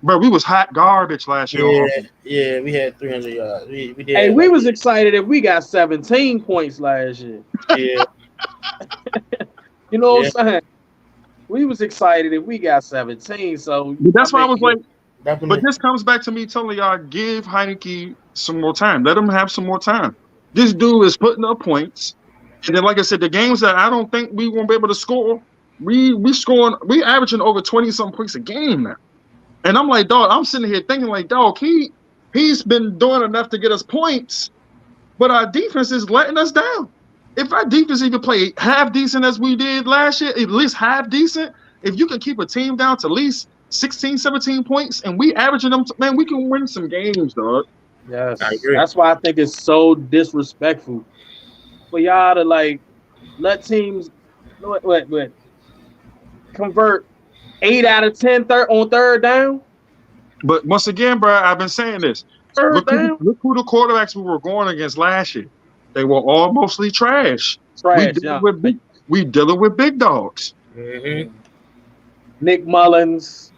Bro, we was hot garbage last year. Yeah, we had 300 yards. We did. Hey, we was excited if we got 17 points last year. Yeah. You know what I'm saying? We was excited if we got 17. So But that's why I was like, but this comes back to me telling y'all, give Heineke some more time. Let him have some more time. This dude is putting up points. And then, like I said, the games that I don't think we won't be able to score, we averaging over 20-something points a game now. And I'm like, dog, I'm sitting here thinking like, dog, he's been doing enough to get us points, but our defense is letting us down. If our defense even played half decent as we did last year, at least half decent, if you can keep a team down to at least 16, 17 points, and we averaging them, man, we can win some games, dog. Yes, that's why I think it's so disrespectful for y'all to like let teams convert 8 out of 10 on third down. But once again, bro, I've been saying this. Look who the quarterbacks we were going against last year. They were all mostly trash. We dealing with big dogs. Mm-hmm. Nick Mullins.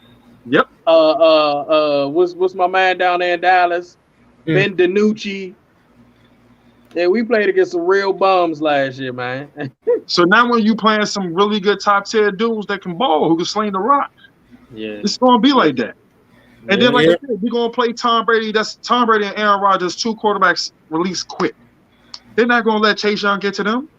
Yep. What's my man down there in Dallas? Ben DiNucci. Yeah, we played against some real bums last year, man. So now when you playing some really good top tier dudes that can ball, who can sling the rock, it's gonna be like that. And then, like I said, we're gonna play Tom Brady. That's Tom Brady and Aaron Rodgers, two quarterbacks release quick. They're not gonna let Chase Young get to them.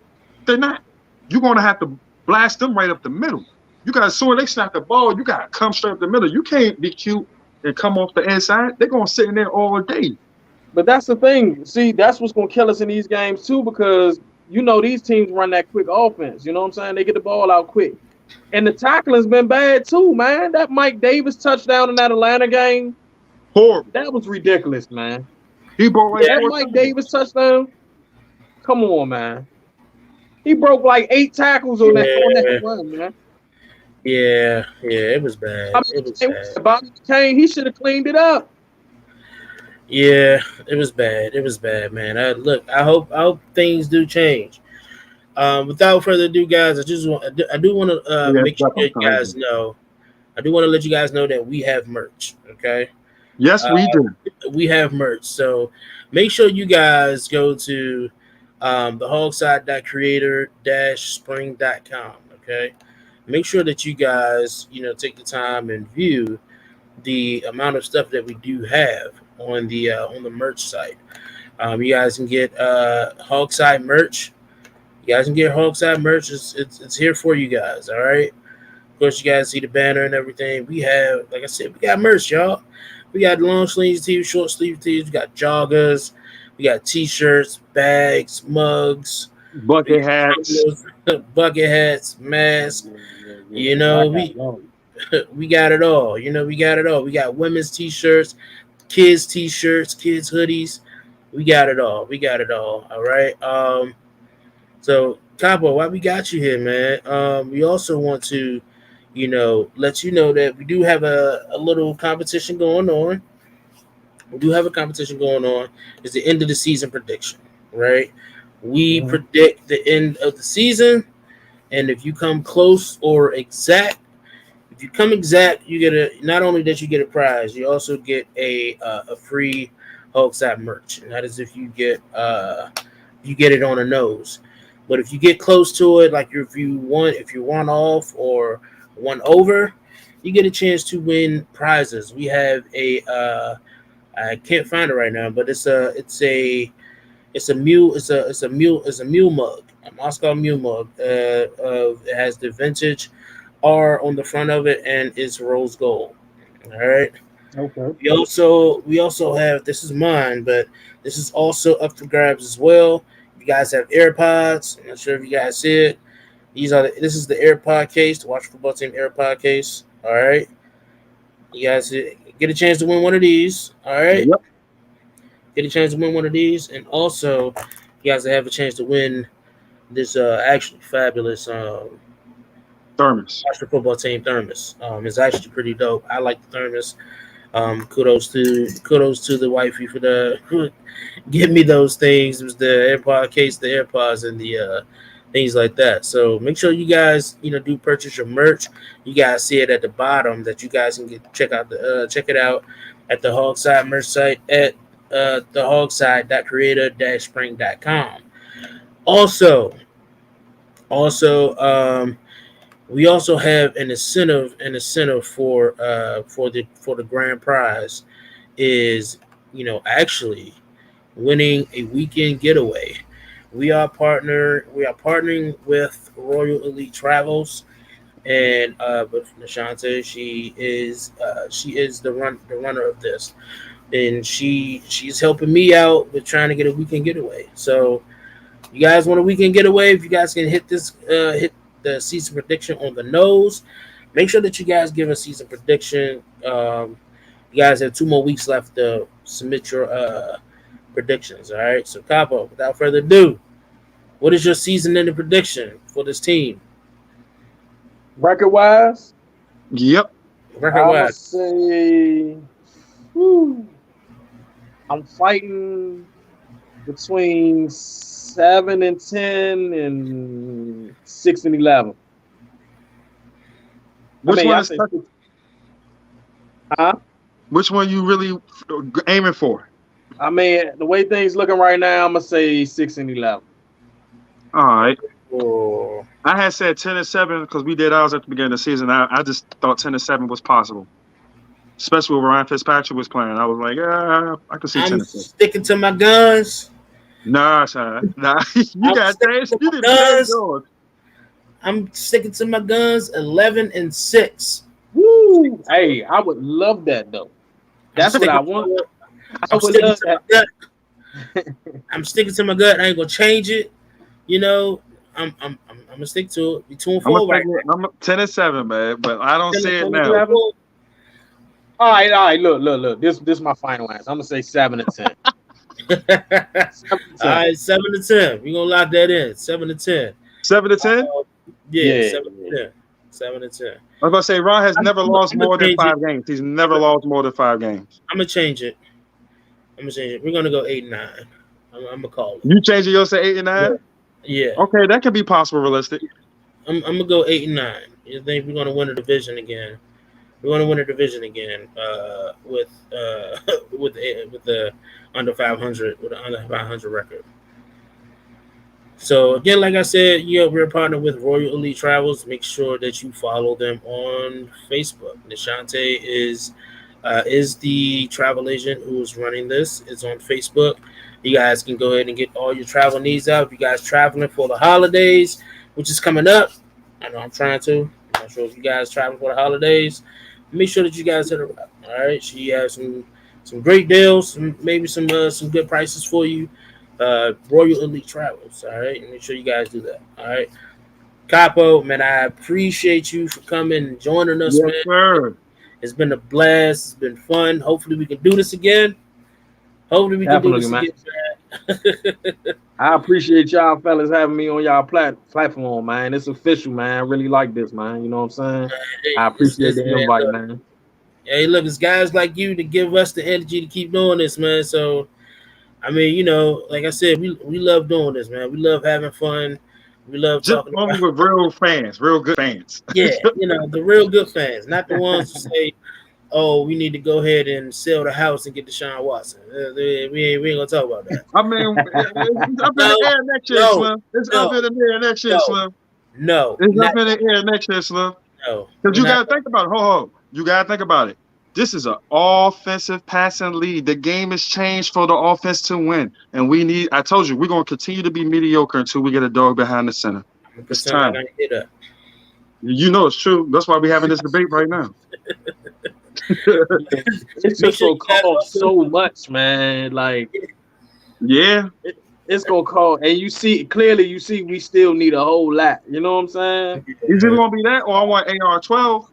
They're not. You're gonna have to blast them right up the middle. You got as soon as they snap the ball, you gotta come straight up the middle. You can't be cute and come off the inside. They're gonna sit in there all day. But that's the thing. See, that's what's gonna kill us in these games too, because you know these teams run that quick offense. You know what I'm saying? They get the ball out quick. And the tackling's been bad too, man. That Mike Davis touchdown in that Atlanta game, horrible. That was ridiculous, man. He broke that Mike Davis touchdown. Come on, man. He broke like 8 tackles on that run, man. Yeah, it was bad. It was bad. Bobby Kane, he should have cleaned it up. Yeah, it was bad. It was bad, man. I hope things do change. Without further ado, guys, I do want to make sure you guys know. I do want to let you guys know that we have merch. Okay. Yes, we do. We have merch, so make sure you guys go to the HOGside.creator-spring.com. Okay. Make sure that you guys, take the time and view the amount of stuff that we do have on the merch site. You guys can get HOGside merch. You guys can get HOGside merch. It's here for you guys. All right. Of course, you guys see the banner and everything. We have, like I said, we got merch, y'all. We got long sleeves tees, short sleeve tees. We got joggers. We got t-shirts, bags, mugs, bucket hats, masks. We got it all. We got it all. We got women's t-shirts, kids t-shirts, kids hoodies. We got it all. All right. So Capo, why we got you here, man? We also want to, let you know that we do have a little competition going on. It's the end of the season prediction, right? We predict the end of the season, and if you come close or exact, you get not only that you get a prize, you also get a free HOGside merch, and that is if you get it on a nose. But if you get close to it, like if you won off or won over, you get a chance to win prizes. We have I can't find it right now, but it's a mule mug, a Moscow mule mug. It has the vintage R on the front of it, and it's rose gold. All right. Okay. We also have, this is mine, but this is also up for grabs as well. You guys have AirPods. I'm not sure if you guys see it. This is the AirPod case, the Watch Football Team AirPod case. All right. You guys get a chance to win one of these. All right. Yep. Get a chance to win one of these, and also you guys have a chance to win this actually fabulous thermos. Watch the Football Team thermos. It's actually pretty dope. I like the thermos. Kudos to the wifey for give me those things. It was the AirPod case, the AirPods, and the things like that. So make sure you guys, do purchase your merch. You guys see it at the bottom that you guys can check it out at the HOGside merch site at the hogside.creator-spring.com. Also, we also have an incentive for the grand prize is actually winning a weekend getaway. We are partnering with Royal Elite Travels and with Nashante. She is the runner of this, and she's helping me out with trying to get a weekend getaway. So you guys want a weekend getaway? If you guys can hit the season prediction on the nose, make sure that you guys give a season prediction. You guys have 2 more weeks left to submit your predictions. All right. So Capo, without further ado, what is your season-ending prediction for this team? Record wise, Yep. I would Record-wise, say, I'm fighting between 7-10 and 6-11. Which one I is say, second? huh? Which one you really aiming for? I mean, the way things looking right now, I'm gonna say 6-11. All right. or I had said 10-7 because we did ours at the beginning of the season. I just thought 10-7 was possible, especially when Ryan Fitzpatrick was playing. I was like, yeah, I could see I'm 10-7. sticking to my guns. Nah, son. Nah, you I'm got sticking that. to You my did very guns. good. I'm sticking to my guns. 11-6. Woo! Hey, I would love that though. That's what I want. I I'm would sticking love to my that. gut. I'm sticking to my gut. I ain't gonna change it. I'm gonna stick to it. Be 2-4 right now. I'm 10-7, man, but I don't see it 10 now. 11? All right. Look. This my final answer. I'm gonna say 7-10. 7-10. All right, 7-10. We're gonna lock that in. 7-10. 7-10. Yeah, Yeah. 7-10. 7-10. I was about to say Ron has never lost I'm more than change 5 it. games. He's never lost more than 5 games. I'm gonna change it. We're gonna go 8-9. I'm gonna call it. You changing yours to 8 and 9? Yeah. Okay, that could be possible, realistic. I'm gonna go 8-9. I think we're gonna win the division again. We're gonna win the division again with the under 500 with the under 500 record. So again, like I said, we're partnered with Royal Elite Travels. Make sure that you follow them on Facebook. Nashante is the travel agent who's running this. It's on Facebook. You guys can go ahead and get all your travel needs out. If you guys traveling for the holidays, which is coming up, I know I'm trying to. I'm not sure if you guys traveling for the holidays. Make sure that you guys hit her up. All right, she has some great deals, maybe some good prices for you. Royal Elite Travels. All right, make sure you guys do that. All right, Capo, man, I appreciate you for coming and joining us, Yes, man. sir. It's been a blast. It's been fun. Hopefully, we can do this again. Definitely, man. I appreciate y'all fellas having me on y'all platform, man. It's official, man. I really like this, man. You know what I'm saying? I appreciate the invite, man. Hey, look, it's guys like you to give us the energy to keep doing this, man. So, I mean, like I said, we love doing this, man. We love having fun. We love Just talking only about with real fans, real good fans. yeah, the real good fans, not the ones who say, "Oh, we need to go ahead and sell the house and get Deshaun Watson." We ain't gonna talk about that. I mean, it's up in the air next year, Slim. It's up in the air next year, Slim. No, It's up in the air next year, Slim. No, because you got to think about it. You got to think about it. This is an offensive passing lead. The game has changed for the offense to win, and I told you, we're going to continue to be mediocre until we get a dog behind the center. It's time. You know it's true. That's why we're having this debate right now. It's just gonna cost so much, man. Like, yeah, it's gonna cost, and you see we still need a whole lot. You know what I'm saying? Is it gonna be that, or I want AR-12?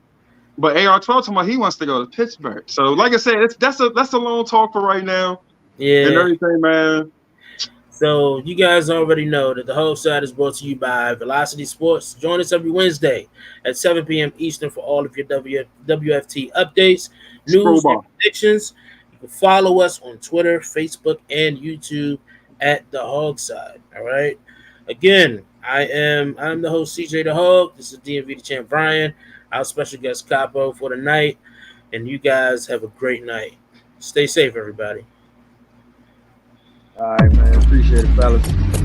But AR-12 told me he wants to go to Pittsburgh. So, like I said, that's a long talk for right now. Yeah, and everything, man. So you guys already know that the HOGside is brought to you by Velocity Sports. Join us every Wednesday at 7 p.m. Eastern for all of your WFT updates, news, and predictions. You can follow us on Twitter, Facebook, and YouTube at the HOGside. All right. Again, I'm the host, CJ the Hog. This is DMV the champ Brian, our special guest Capo for the night. And you guys have a great night. Stay safe, everybody. All right, man. Appreciate it, fellas.